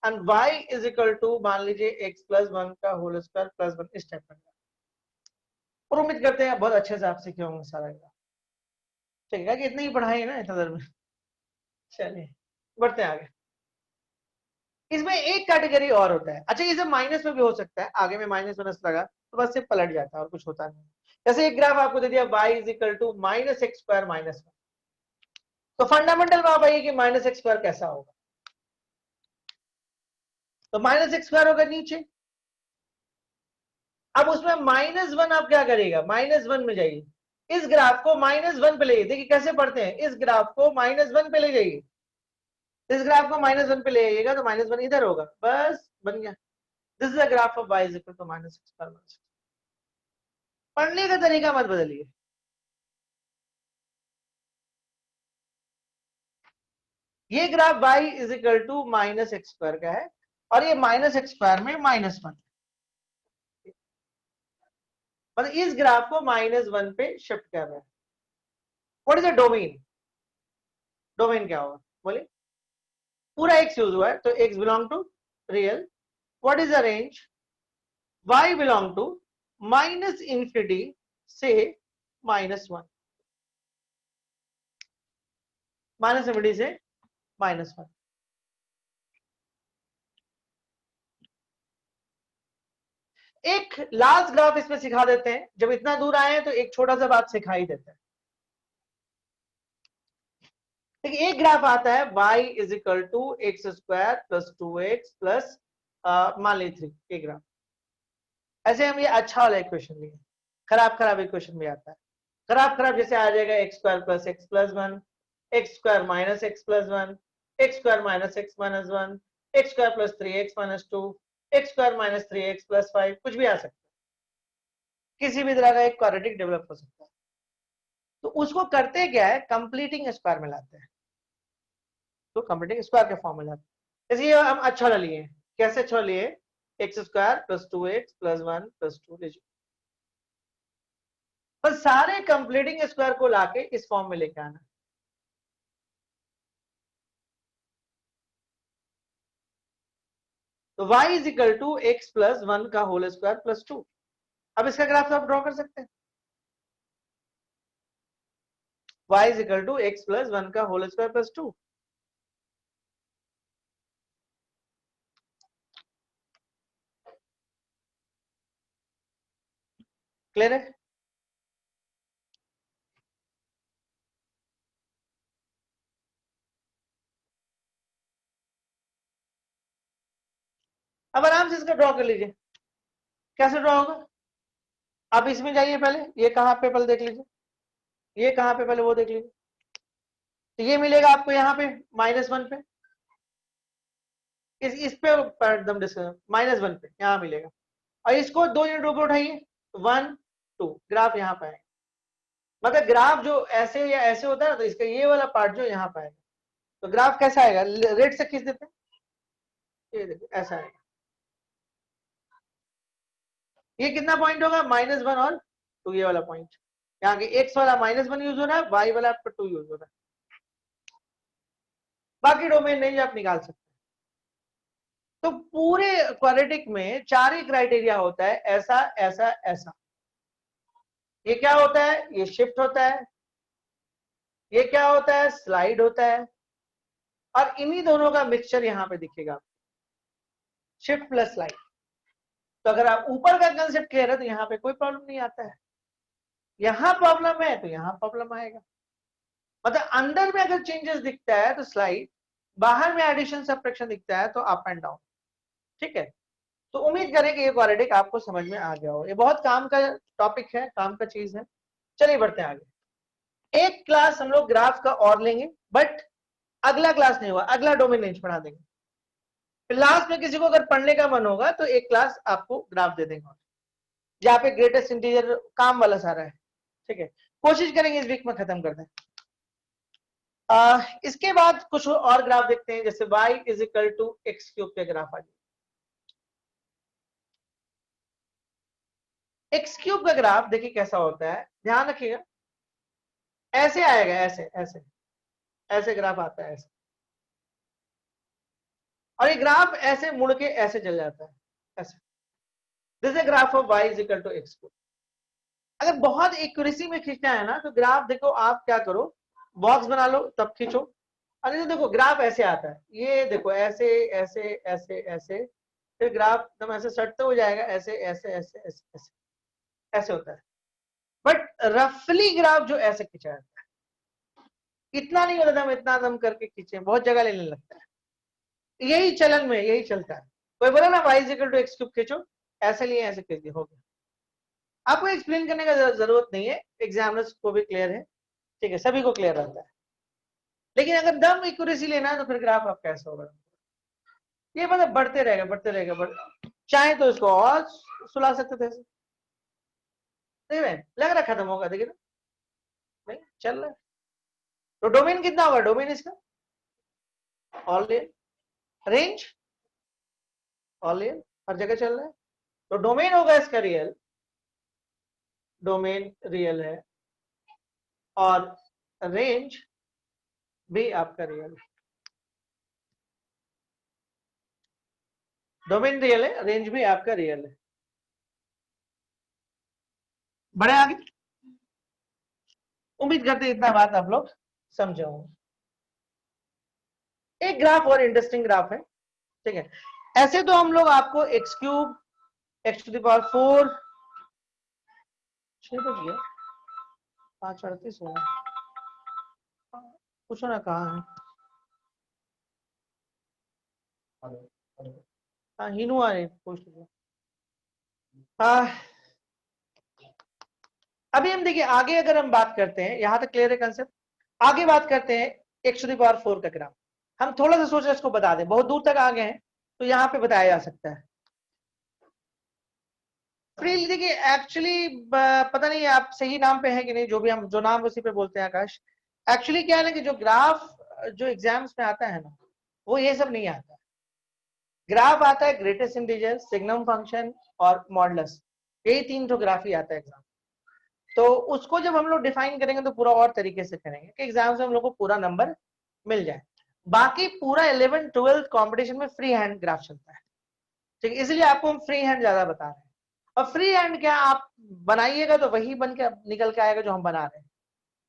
and y is equal to मान लीजिए एक्स प्लस वन का whole square plus one, इस type का। और उम्मीद करते हैं बहुत अच्छे से आप सीखे होंगे सारा ग्राफ। ठीक है कि इतनी ही पढ़ाई है ना इतना देर में। चलिए बढ़ते हैं आगे। इसमें एक कैटेगरी और होता है, अच्छा इसे माइनस में भी हो सकता है, आगे में माइनस माइनस लगा तो बस से पलट जाता है और कुछ होता नहीं। जैसे एक ग्राफ आपको दे दिया y is equal to minus x square minus one, तो फंडामेंटल में आप आइए कि माइनस एक्स स्क्वायर कैसा होगा। तो माइनस एक्स स्क्वायर होगा नीचे, अब उसमें -1 आप क्या करेगा, -1 में जाइए, इस ग्राफ को -1 पे ले जाइए। देखिए कैसे पढ़ते हैं, इस ग्राफ को -1 पे ले जाइए, इस ग्राफ को -1 पे ले आइएगा तो -1 इधर होगा, बस बन गया। This is a graph of y is equal to -6। पढ़ने का तरीका मत बदलिए। ये graph y is equal to -x square का है, और ये -x स्क्वायर में -1, मतलब इस ग्राफ को -1 पे शिफ्ट कर रहा है। What is a domain, domain क्या होगा बोलिए? पूरा x यूज हुआ है तो x belong to real. What is the range, y belong to -infinity से -1, -इंफिनिटी से -1। एक लास्ट ग्राफ इसमें सिखा देते हैं, जब इतना दूर आए हैं तो एक छोटा सा बात सिखा ही देते हैं। देखिए एक ग्राफ आता है y is equal to x square plus 2x plus मान लीजिए 3, एक ग्राफ। ऐसे हम ये अच्छा वाला इक्वेशन लिए, खराब खराब इक्वेशन भी आता है। खराब खराब जैसे आ जाएगा x square plus x plus 1, x square minus x plus 1, x square minus x minus 1, x square plus 3x minus 2, x square minus 3x plus 5, कुछ भी आ सकता है। किसी भी तरह का एक क्वाड्रेटिक डेवलप हो सकता है। तो उसको करते क्या है, कंप्लीटिंग स्क्वायर में लाते हैं, तो कंप्लीटिंग स्क्वायर के फॉर्म में लाते हैं। इसलिए हम अच्छा वाला लिए, कैसे अच्छा लिए, x square plus 2x plus 1 plus 2 लीजिए, बस सारे कंप्लीटिंग स्क्वायर को लाके इस फॉर्म में लेके आना। तो y is equal to x plus 1 का होल स्क्वायर प्लस 2। अब इसका ग्राफ तो आप ड्रॉ कर सकते हैं, y is equal to x plus 1 का होल स्क्वायर प्लस 2। क्लियर है? अब आराम से इसका ड्रॉ कर लीजिए। कैसे ड्रॉ होगा, आप इसमें जाइए, पहले ये कहां पे पहले देख लीजिए, ये कहां पे पहले वो देख लीजिए। तो ये मिलेगा आपको यहाँ पे -1 पे, इस पे एकदम -1 पे यहाँ मिलेगा। और इसको 2 यूनिट ऊपर उठाइए, 1 2, ग्राफ यहाँ पे आएगा। मतलब ग्राफ जो ऐसे या ऐसे होता है ना, तो इसका ये वाला पार्ट जो यहाँ पे आएगा, तो ग्राफ कैसा आएगा, रेड से खींच देते हैं, ये देखो ऐसा आएगा। ये कितना पॉइंट होगा, -1 और 2, ये वाला पॉइंट। यहाँ के एक्स वाला -1 यूज हो रहा है, वाई वाला आपका 2 यूज हो रहा है। बाकी डोमेन नहीं आप निकाल सकते। तो पूरे क्वाड्रेटिक में 4 ही क्राइटेरिया होता है, ऐसा ऐसा ऐसा। ये क्या होता है, ये शिफ्ट होता है, ये क्या होता है, स्लाइड होता है, और इन्हीं दोनों का मिक्सचर यहां पे दिखेगा, शिफ्ट प्लस स्लाइड। तो अगर आप ऊपर का कंसेप्ट क्लियर है तो यहाँ पे कोई प्रॉब्लम नहीं आता है, यहां प्रॉब्लम है तो यहां प्रॉब्लम आएगा। मतलब अंदर में अगर चेंजेस दिखता है तो स्लाइड, बाहर में एडिशन सब्ट्रैक्शन दिखता है तो अप एंड डाउन। ठीक है, तो उम्मीद करें कि ये क्वाड्रेटिक आपको समझ में आ गया हो। ये बहुत काम का टॉपिक है, काम का चीज है। चलिए बढ़ते हैं आगे। एक क्लास हम लोग ग्राफ का और लेंगे, बट अगला क्लास नहीं हुआ, अगला डोमेन नहीं पढ़ा देंगे। फिर लास्ट में किसी को अगर पढ़ने का मन होगा तो एक क्लास आपको ग्राफ दे देंगे, जहाँ पे ग्रेटेस्ट इंटीजर काम वाला सारा है। ठीक है, कोशिश करेंगे इस वीक में खत्म कर दें। इसके बाद कुछ और ग्राफ देखते हैं, जैसे y is equal to x cube के ग्राफ आ जाए। एक्स क्यूब का ग्राफ देखिए कैसा होता है, ध्यान रखिएगा। ऐसे आएगा, ऐसे ऐसे ऐसे ग्राफ आता है ऐसे, और ये ग्राफ ऐसे मुड़ के ऐसे चल जाता है ऐसे। This is graph of y is equal to x cube. अगर बहुत एक्यूरेसी में खींचना है ना, तो ग्राफ देखो आप क्या करो, बॉक्स बना लो तब खींचो। अरे तो देखो ग्राफ ऐसे आता है, ये देखो ऐसे ऐसे ऐसे ऐसे, फिर ग्राफ एकदम ऐसे सटते हो जाएगा, ऐसे ऐसे ऐसे ऐसे ऐसे ऐसे होता है। बट रफली ग्राफ जो ऐसे खींचा जाता है, इतना नहीं होता, हम इतना दम करके खींचे, बहुत जगह लेने लगता है। यही चलन में यही चलता है। कोई बोला ना y is equal to x cube खींचो, ऐसे लिए ऐसे खींच दिया, हो गया। आपको एक्सप्लेन करने का जरूरत नहीं है, एग्जामिनर्स को भी क्लियर है। ठीक है, सभी को क्लियर रहता है। लेकिन अगर दम एक्यूरेसी लेना है तो फिर ग्राफ आप कैसे होगा, ये मतलब बढ़ते रहेगा बढ़ते रहेगा चाहे तो इसको और सुला सकते थे, नहीं लग रहा खत्म होगा, देखिए ना, नहीं चल रहा है। तो डोमेन कितना होगा, डोमेन इसका ऑल रेंज, ऑल हर जगह चल रहा है, तो डोमेन होगा इसका रियल, डोमेन रियल है, और रेंज भी आपका रियल है। डोमेन रियल है, रेंज भी आपका रियल है। बड़े आगे, उम्मीद करते इतना बात आप लोग समझे होंगे। एक ग्राफ और इंटरेस्टिंग ग्राफ है। ठीक है, ऐसे तो हम लोग आपको x cube x to the power 4, 6 बज गया, 5:38 हो रहा है, पूछो ना कहाँ है। हाँ हीनू आ रही, पूछ लीजिए। हाँ अभी हम देखिए आगे अगर हम बात करते हैं, यहां तक क्लियर है कंसेप्ट। आगे बात करते हैं x टू द पावर 4 का ग्राफ। हम थोड़ा सा सोच रहे इसको बता दें, बहुत दूर तक आ गए हैं तो यहाँ पे बताया जा सकता है। फ्रीली देखिए एक्चुअली पता नहीं आप सही नाम पे है कि नहीं, जो भी हम जो नाम उसी पे बोलते हैं आकाश। एक्चुअली क्या है ना कि जो ग्राफ जो एग्जाम्स में आता है ना, वो ये सब नहीं आता। ग्राफ आता है ग्रेटेस्ट इंटीजर, सिग्नम फंक्शन और मॉडुलस, यही 3 तो ग्राफ ही आता है एग्जाम। तो उसको जब हम लोग डिफाइन करेंगे तो पूरा और तरीके से करेंगे कि एग्जाम से हम लोग को पूरा नंबर मिल जाए। बाकी पूरा 11 12 कॉम्पिटिशन में फ्री हैंड ग्राफ चलता है, ठीक है, इसलिए आपको हम फ्री हैंड ज्यादा बता रहे हैं। और फ्री हैंड क्या आप बनाइएगा तो वही बन के निकल के आएगा जो हम बना रहे हैं।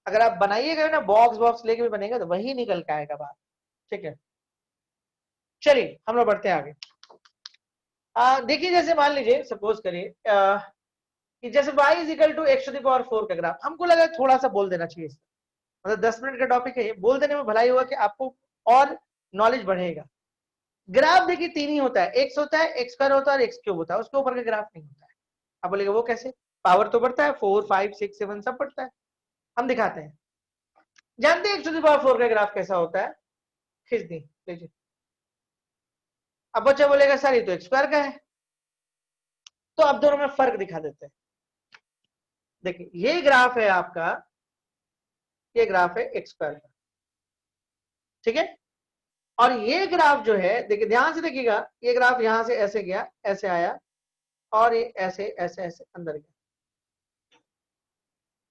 अगर आप बनाइएगा ना बॉक्स बॉक्स लेके भी बनेगा तो वही निकल के आएगा बात, ठीक है। चलिए हम लोग बढ़ते हैं आगे। देखिए जैसे मान लीजिए सपोज करिए कि जैसे y is equal to x to the power 4 का ग्राफ, हमको लगा थोड़ा सा बोल देना चाहिए, मतलब 10 मिनट का टॉपिक है ये, बोल देने में भलाई होगा कि आपको और नॉलेज बढ़ेगा। ग्राफ देखिए 3 ही होता है, x होता है, x स्क्वायर होता है और x क्यूब होता है, उसके ऊपर का ग्राफ नहीं होता है। आप बोलेगा वो कैसे, पावर तो बढ़ता है, 4 5 6 7 सब बढ़ता है। हम दिखाते हैं। जानते हैं x टू द पावर 4 का ग्राफ कैसा होता है, खींच दी लीजिए। अब बच्चा बोलेगा सर ये तो x स्क्वायर का है, तो अब दोनों में फर्क दिखा देते हैं। देखिए ये ग्राफ है आपका, ये ग्राफ है x स्क्वायर का, ठीक है। और ये ग्राफ जो है देखिए ध्यान से देखिएगा, ये ग्राफ यहां से ऐसे गया, ऐसे आया और ये ऐसे ऐसे ऐसे अंदर गया।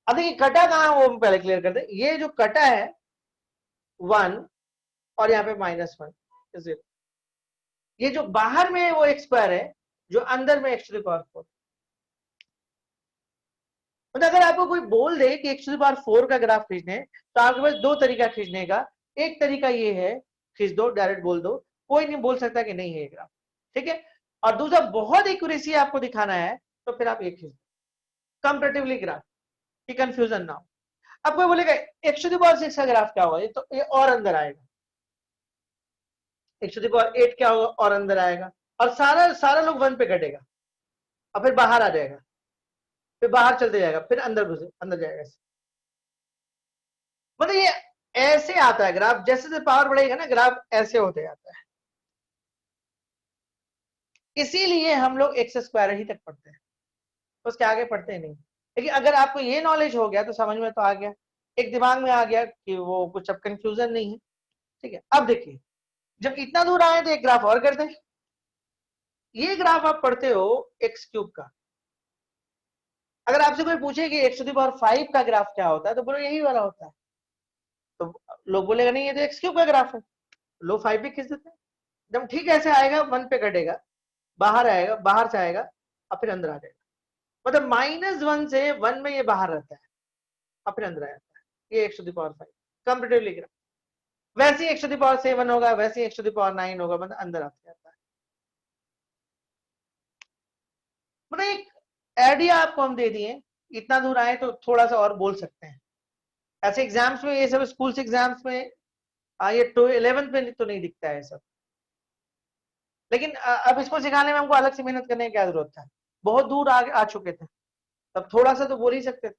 अब देखिए कटा कहां है वो हम पहले क्लियर कर दे। ये जो कटा है 1 और यहाँ पे -1 0, ये जो बाहर में वो x स्क्वायर है, जो अंदर में x टू द पावर 4। मतलब अगर आपको कोई बोल दे कि x टू द पावर 4 का ग्राफ खींचने तो आपके पास दो तरीका खींचने का। एक तरीका ये है खींच दो, डायरेक्ट बोल दो, कोई नहीं बोल सकता कि नहीं है ये ग्राफ, ठीक है। और दूसरा बहुत एक्यूरेसी आपको दिखाना है तो फिर आप ये खींच दो कंपैरेटिवली ग्राफ, कि कंफ्यूजन ना हो। अब कोई बोलेगा x टू द पावर 6 का ग्राफ क्या होगा, ये तो ये और अंदर आएगा। x टू द पावर 8 क्या होगा, और अंदर आएगा। और सारा सारा लोग 1 पे घटेगा और फिर बाहर आ जाएगा, फिर बाहर चलते जाएगा, फिर अंदर घुसे अंदर जाएगा। मतलब ये ऐसे आता है ग्राफ, जैसे जैसे पावर बढ़ेगा ना ग्राफ ऐसे होते जाता है। इसीलिए हम लोग एक्स स्क्वायर ही तक पढ़ते हैं, उसके आगे पढ़ते ही नहीं। लेकिन अगर आपको ये नॉलेज हो गया तो समझ में तो आ गया, एक दिमाग में आ गया कि वो कुछ अब कंफ्यूजन नहीं है, ठीक है। अब देखिए जब इतना दूर आए तो एक ग्राफ और करते हैं। ये ग्राफ आप पढ़ते हो एक्स क्यूब का। अगर आपसे कोई पूछे कि एक्स टू द पावर 5 का ग्राफ क्या होता है तो बोलो यही वाला होता है, तो लोग बोलेगा नहीं ये तो एक्स क्यूब का ग्राफ है, लो 5 भी खींच देते हैं। जब ठीक ऐसे आएगा 1 पे घटेगा, बाहर आएगा, बाहर से आएगा और फिर अंदर आ जाएगा। मतलब -1 से 1 में ये बाहर रहता है और फिर अंदर आ जाता है। ये x to the power 5 comparatively graph. वैसे ही x टू द पावर 7 होगा, वैसे ही x टू द पावर 9 होगा, मतलब अंदर आते जाता है। मतलब एक आइडिया आपको हम दे दिए, इतना दूर आए तो थोड़ा सा और बोल सकते हैं। ऐसे एग्जाम्स में ये सब स्कूल एग्जाम्स में ये 11th में तो नहीं दिखता है सब। लेकिन अब इसको सिखाने में हमको अलग से मेहनत करने की क्या जरूरत था, बहुत दूर आ चुके थे, तब थोड़ा सा तो बोल ही सकते थे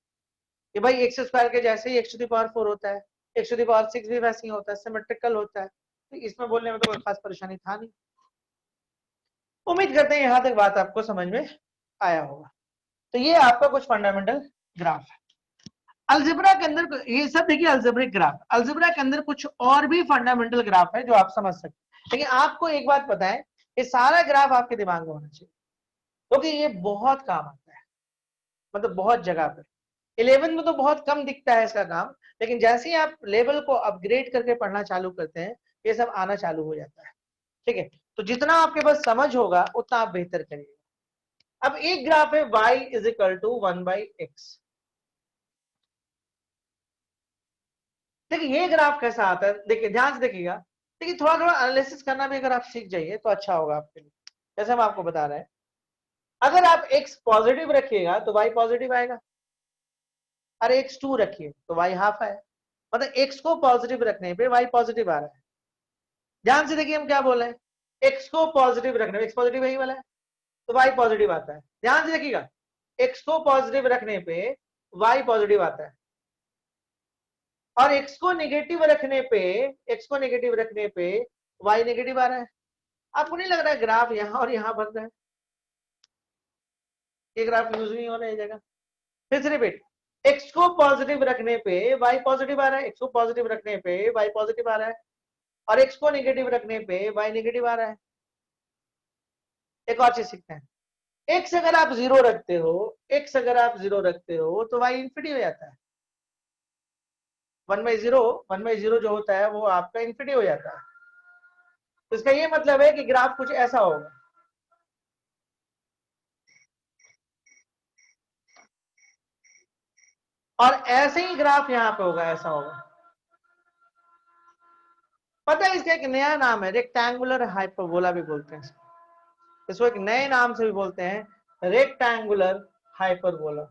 कि भाई एक्स स्क्वायर के जैसे ही x टू द पावर 4 होता है, x टू द पावर 6 भी वैसे ही होता है, सिमेट्रिकल होता है। तो इसमें बोलने में तो कोई खास परेशानी था नहीं। उम्मीद करते हैं यहां तक बात आपको समझ में आया होगा। तो ये आपका कुछ फंडामेंटल ग्राफ है। अलजेब्रा के अंदर ये सब देखिए अलजेब्रिक ग्राफ, अलजेब्रा के अंदर कुछ और भी फंडामेंटल ग्राफ है जो आप समझ सकते हैं। लेकिन आपको एक बात पता है, ये सारा ग्राफ आपके दिमाग में होना चाहिए क्योंकि ये बहुत काम आता है, मतलब बहुत जगह पर। 11 में तो बहुत कम दिखता है इसका काम, लेकिन जैसे ही आप लेवल को अपग्रेड करके पढ़ना चालू करते हैं ये सब आना चालू हो जाता है, ठीक है। तो जितना आपके पास समझ होगा उतना आप बेहतर करिएगा। अब एक ग्राफ है y is equal to 1/x। देखिए ये ग्राफ कैसा आता है, देखिए ध्यान से देखिएगा। देखिए थोड़ा थोड़ा एनालिसिस करना भी अगर आप सीख जाइए तो अच्छा होगा आपके लिए। जैसे हम आपको बता रहे हैं, अगर आप x पॉजिटिव रखिएगा तो y पॉजिटिव आएगा, और x 2 रखिए तो y हाफ आए, मतलब x को पॉजिटिव रखने पे y पॉजिटिव आ रहा है। ध्यान से देखिए हम क्या बोल रहे हैं, x को पॉजिटिव रखने पे, x पॉजिटिव यही वाला है तो y पॉजिटिव आता है। ध्यान से देखिएगा, x को पॉजिटिव रखने पे y पॉजिटिव आता है, और x को नेगेटिव रखने पे, x को नेगेटिव रखने पे y नेगेटिव आ रहा है। आपको नहीं लग रहा है ग्राफ यहां और यहां बन रहा है, ये ग्राफ यूज नहीं हो रहा है जगह। फिर से रिपीट, x को पॉजिटिव रखने पे y पॉजिटिव आ रहा है, x को पॉजिटिव रखने पे y पॉजिटिव आ रहा है, और x को नेगेटिव रखने पे y नेगेटिव आ रहा है। एक और चीज सीखते हैं, x अगर आप जीरो रखते हो, x अगर आप जीरो रखते हो तो y इंफिनिटी हो जाता है। 1/0, 1/0 जो होता है वो आपका इंफिनिटी हो जाता है। तो इसका ये मतलब है कि ग्राफ कुछ ऐसा होगा, और ऐसे ही ग्राफ यहां पे होगा, ऐसा होगा। पता है इसका एक नया नाम है, रेक्टेंगुलर हाइपरबोला भी बोलते हैं इसको एक नए नाम से भी बोलते हैं, रेक्टेंगुलर हाइपरबोला।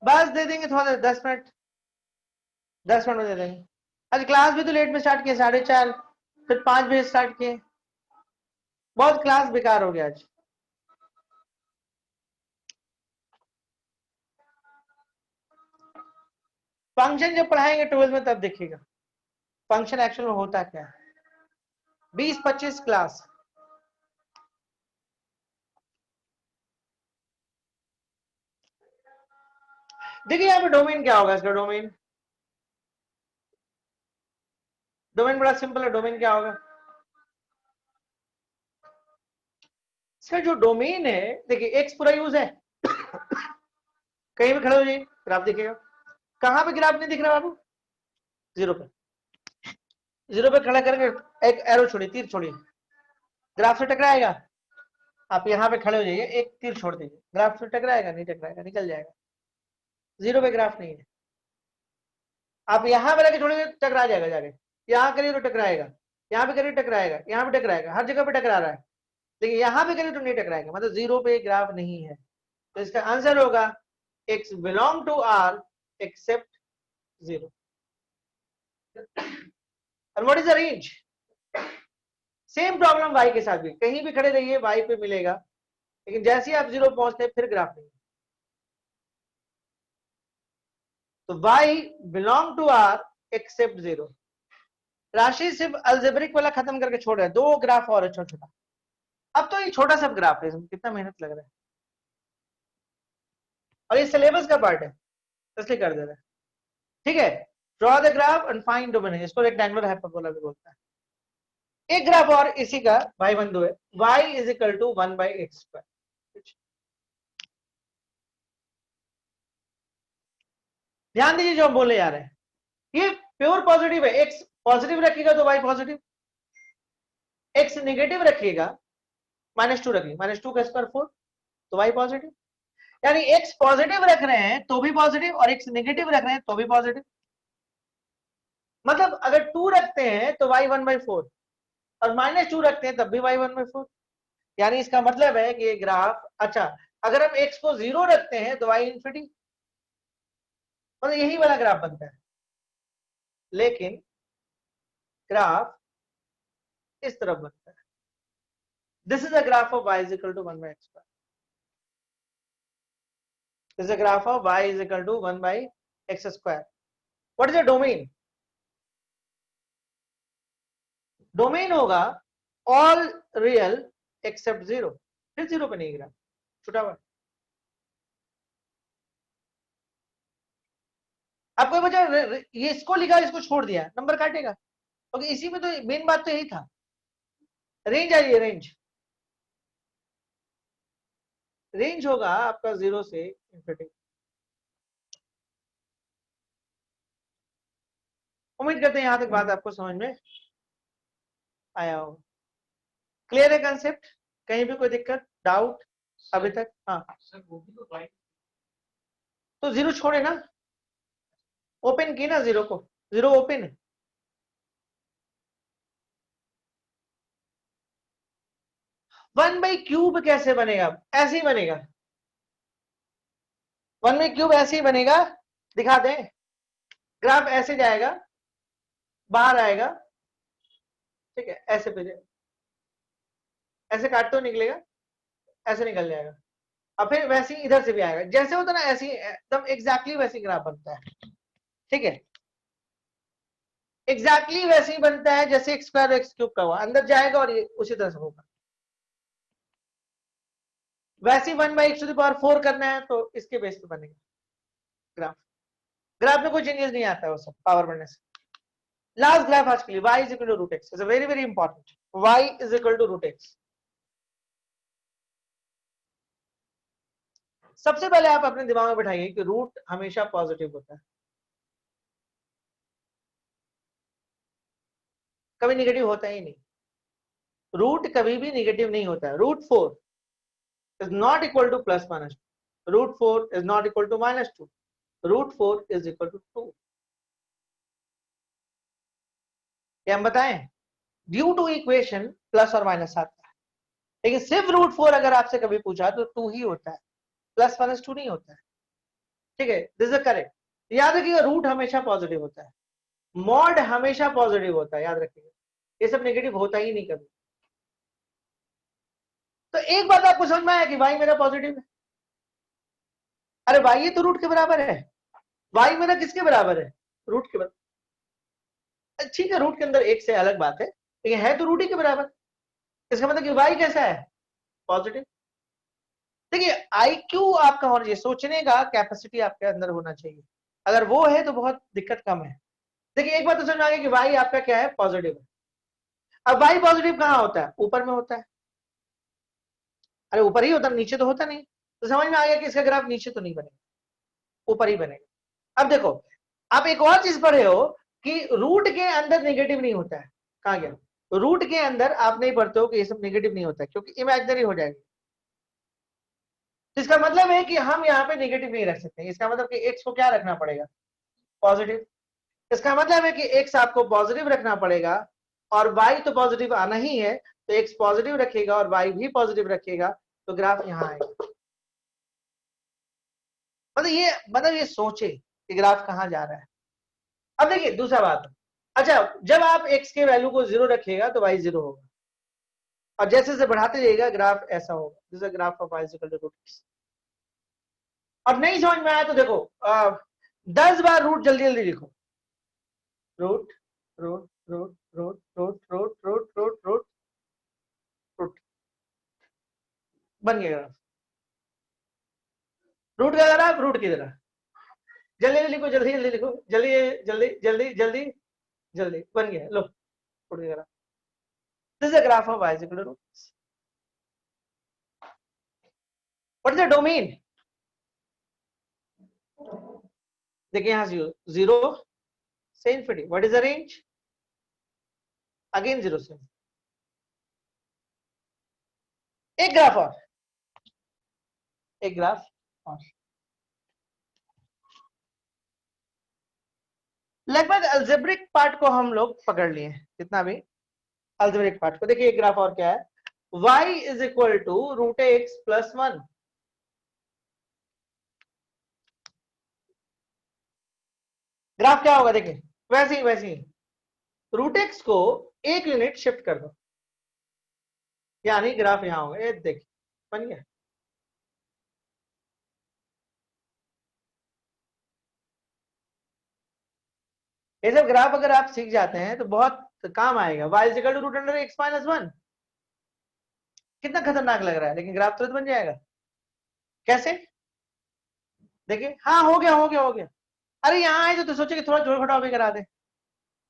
बस दे देंगे थोड़ा, 10 मिनट, 10 मिनट में दे देंगे। आज क्लास भी तो लेट में स्टार्ट किए, 4:30, फिर 5 बजे स्टार्ट किए, बहुत क्लास बेकार हो गया आज। फंक्शन जब पढ़ाएंगे 12 में तब देखिएगा फंक्शन एक्चुअल में होता क्या है। 20-25 क्लास। देखिए यहाँ पे डोमेन क्या होगा, इसका डोमेन, डोमेन बड़ा सिंपल है। डोमेन क्या होगा, इसका जो डोमेन है, देखिए एक्स पूरा यूज है, कहीं भी खड़े हो जाइए ग्राफ दिखेगा। कहां पे ग्राफ नहीं दिख रहा बाबू, जीरो पे, जीरो पे खड़ा करके एक एरो छोड़िए, तीर छोड़िए, ग्राफ से टकराएगा। आप यहाँ पे खड़े हो जाइए, एक तीर छोड़ दीजिए, ग्राफ से टकराएगा, नहीं टकराएगा, निकल जाएगा। जीरो पे ग्राफ नहीं है। आप यहाँ पे लेके छोड़ेंगे टकरा जाएगा, जाके यहाँ करिए तो टकराएगा, यहाँ पे करिए टकराएगा, यहाँ पे टकराएगा, हर जगह पे टकरा रहा है, लेकिन यहाँ पे करिए तो नहीं टकराएगा, मतलब जीरो पे ग्राफ नहीं है। तो इसका आंसर होगा x belong to R except 0। और what is the range, same problem y के साथ भी, कहीं भी खड़े रहिए y पे मिलेगा, लेकिन जैसे ही आप जीरो पहुंचते हैं फिर ग्राफ नहीं। तो y belong to R except 0। राशि सिर्फ अल्जेब्रिक वाला खत्म करके छोड़ रहा है, 2 ग्राफ और है छोटा छोटा। अब तो ये छोटा सा ग्राफ है, इसमें कितना मेहनत लग रहा है, और ये सिलेबस का पार्ट है इसलिए कर दे रहा है। ठीक है, draw the graph and find domain, इसको रेक्टेंगुलर हाइपरबोला भी बोलता है। एक ग्राफ और इसी का भाई बंधु है, y is equal to 1/x²। ध्यान दीजिए जो हम बोले जा रहे हैं, ये प्योर पॉजिटिव है, x पॉजिटिव रखिएगा तो y पॉजिटिव, x नेगेटिव रखिएगा, -2 रखिए, -2 का स्क्वायर 4 तो y पॉजिटिव। यानी x पॉजिटिव रख रहे हैं तो भी पॉजिटिव, और x नेगेटिव रख रहे हैं तो भी पॉजिटिव। मतलब अगर 2 रखते हैं तो y 1/4, और -2 रखते हैं तब भी y 1/4। यानी इसका मतलब है कि ये ग्राफ, अच्छा अगर हम x को 0 रखते हैं तो y इंफिनिटी, मतलब यही वाला ग्राफ बनता है। लेकिन ग्राफ इस तरफ बनता है, this is a graph of y is equal to 1/x²। This is a graph of y is equal to 1/x²। What is the domain, domain होगा ऑल रियल एक्सेप्ट 0, फिर 0 पे नहीं गिरा, छुटा हुआ। आपको बचा ये, इसको लिखा, इसको छोड़ दिया, नंबर काटेगा, ओके। इसी में तो मेन बात तो यही था। रेंज आ रही है, रेंज, रेंज होगा आपका 0 से इंफिनिटी। उम्मीद करते हैं यहां तक बात आपको समझ में आया होगा, क्लियर है कंसेप्ट, कहीं भी कोई दिक्कत, डाउट? अभी तक। हाँ तो जीरो छोड़े ना, ओपन की ना जीरो को, जीरो ओपन है। वन बाई क्यूब कैसे बनेगा? ऐसे ही बनेगा, वन बाई क्यूब ऐसे ही बनेगा, दिखा दें। ग्राफ ऐसे जाएगा, बाहर आएगा, ठीक है, ऐसे पे ऐसे काट तो निकलेगा, ऐसे निकल जाएगा, और फिर वैसे ही इधर से भी आएगा, जैसे होता ना ऐसे ही एकदम एग्जैक्टली वैसे ग्राफ बनता है, ठीक है, एग्जैक्टली वैसे ही बनता है जैसे एक्स स्क्वायर एक्स क्यूब का हुआ, अंदर जाएगा और ये उसी तरह से होगा। वैसे ही one by x to the power 4 करना है तो इसके बेस पे बनेगा ग्राफ। ग्राफ में कोई चेंजेस नहीं आता है वो सब पावर बढ़ने से। लास्ट ग्राफ आज के लिए, y is equal to root x is a very very important, y is equal to root x। सबसे पहले आप अपने दिमाग में बैठाइए कि रूट हमेशा पॉजिटिव होता है, कभी निगेटिव होता ही नहीं, रूट कभी भी निगेटिव नहीं होता है। Root 4 is not equal to plus minus 2, root 4 is not equal to minus 2, root 4 is equal to 2। क्या हम बताएं? ड्यू टू इक्वेशन प्लस और माइनस आता है, लेकिन सिर्फ रूट 4 अगर आपसे कभी पूछा तो 2 ही होता है, प्लस माइनस 2 नहीं होता है, ठीक है, दिस इज करेक्ट। याद रखिएगा रूट हमेशा पॉजिटिव होता है, मॉड हमेशा पॉजिटिव होता है, याद रखिएगा, ये सब नेगेटिव होता ही नहीं कभी। तो एक बात आपको समझ में आया कि भाई मेरा पॉजिटिव है, अरे भाई ये तो रूट के बराबर है, भाई मेरा किसके बराबर है? रूट के बराबर। ठीक है, रूट के अंदर एक से अलग बात है, लेकिन है तो रूट ही के बराबर, इसका मतलब कि वाई कैसा है? पॉजिटिव। देखिए आईक्यू आपका होना चाहिए, सोचने का कैपेसिटी आपके अंदर होना चाहिए, अगर वो है तो बहुत दिक्कत कम है। देखिए एक बात तो समझ आ गई कि वाई आपका क्या है? पॉजिटिव है। अब वाई पॉजिटिव कहाँ होता है? ऊपर में होता है, अरे ऊपर ही होता है, नीचे तो होता नहीं, तो समझ में आ गया कि इसका ग्राफ नीचे तो नहीं बनेगा, ऊपर ही बनेगा। अब देखो आप एक और चीज पढ़े हो कि रूट के अंदर नेगेटिव नहीं होता है, कहाँ गया? रूट के अंदर आप नहीं पढ़ते हो कि ये सब नेगेटिव नहीं होता है, क्योंकि इमेजिनरी हो जाएगी। तो इसका मतलब है कि हम यहाँ पे नेगेटिव नहीं रख सकते, इसका मतलब कि एक्स को क्या रखना पड़ेगा? पॉजिटिव। इसका मतलब है कि एक्स आपको पॉजिटिव रखना पड़ेगा, और वाई तो पॉजिटिव आना ही है, तो एक्स पॉजिटिव रखेगा और वाई भी पॉजिटिव रखेगा, तो ग्राफ यहाँ आएगा। मतलब ये सोचे कि ग्राफ कहाँ जा रहा है। अब देखिए दूसरा बात, अच्छा जब आप एक्स के वैल्यू को जीरो रखिएगा तो वाई जीरो होगा, और जैसे जैसे बढ़ाते जाइएगा ग्राफ ऐसा होगा, जैसे graph of y is equal to root x. और नहीं समझ में आया तो देखो 10 बार रूट जल्दी जल्दी लिखो, root root root root root root root root root root, बन गया ग्राफ। रूट का ग्राफ रूट की तरह, जल्दी जल्दी लिखो, जल्दी जल्दी लिखो, जल्दी जल्दी जल्दी जल्दी जल्दी, बन गया, लो रूट का graph. This is a graph of y is equal to root। What is the domain? देखिए यहां जीरो से infinity, what is the range? Again zero से। एक ग्राफ और, एक ग्राफ और, लगभग अल्जेब्रिक पार्ट को हम लोग पकड़ लिए, कितना भी अल्जेब्रिक पार्ट को। देखिए एक ग्राफ और क्या है, y is equal to root x plus 1। Graph क्या होगा? देखिए वैसे ही रूट एक्स को एक यूनिट शिफ्ट कर दो, यानी ग्राफ यहां होगा, ये देखिए बन गया। ये सब ग्राफ अगर आप सीख जाते हैं तो बहुत काम आएगा। y is equal to root under x minus 1, कितना खतरनाक लग रहा है, लेकिन ग्राफ तुरंत बन जाएगा। कैसे? देखिए हाँ हो गया हो गया हो गया। अरे यहाँ आए तो सोचे कि थोड़ा जोड़ घटाव भी करा दे,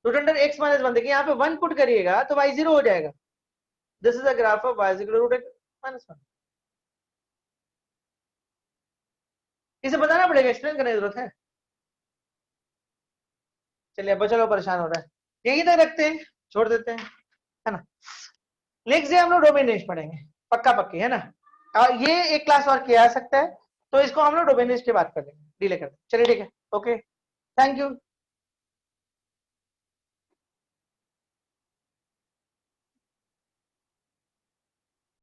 रूट अंडर एक्स माइनस 1, देखिए यहाँ पे 1 पुट करिएगा तो y जीरो हो जाएगा। This is a graph of y is equal to root x minus 1। इसे बताना पड़ेगा, एक्सप्लेन करने की जरूरत है। चलिए बच्चा लोग परेशान हो रहा है, यही तक रखते हैं, छोड़ देते हैं, है ना। नेक्स्ट डे हम लोग डोमेन नेम्स पढ़ेंगे, पक्का पक्की है ना। ये एक क्लास और किया जा सकता है, तो इसको हम लोग डोमेन लिस्ट के बात कर लेंगे, डिले करते हैं। चलिए ठीक है, ओके, थैंक यू।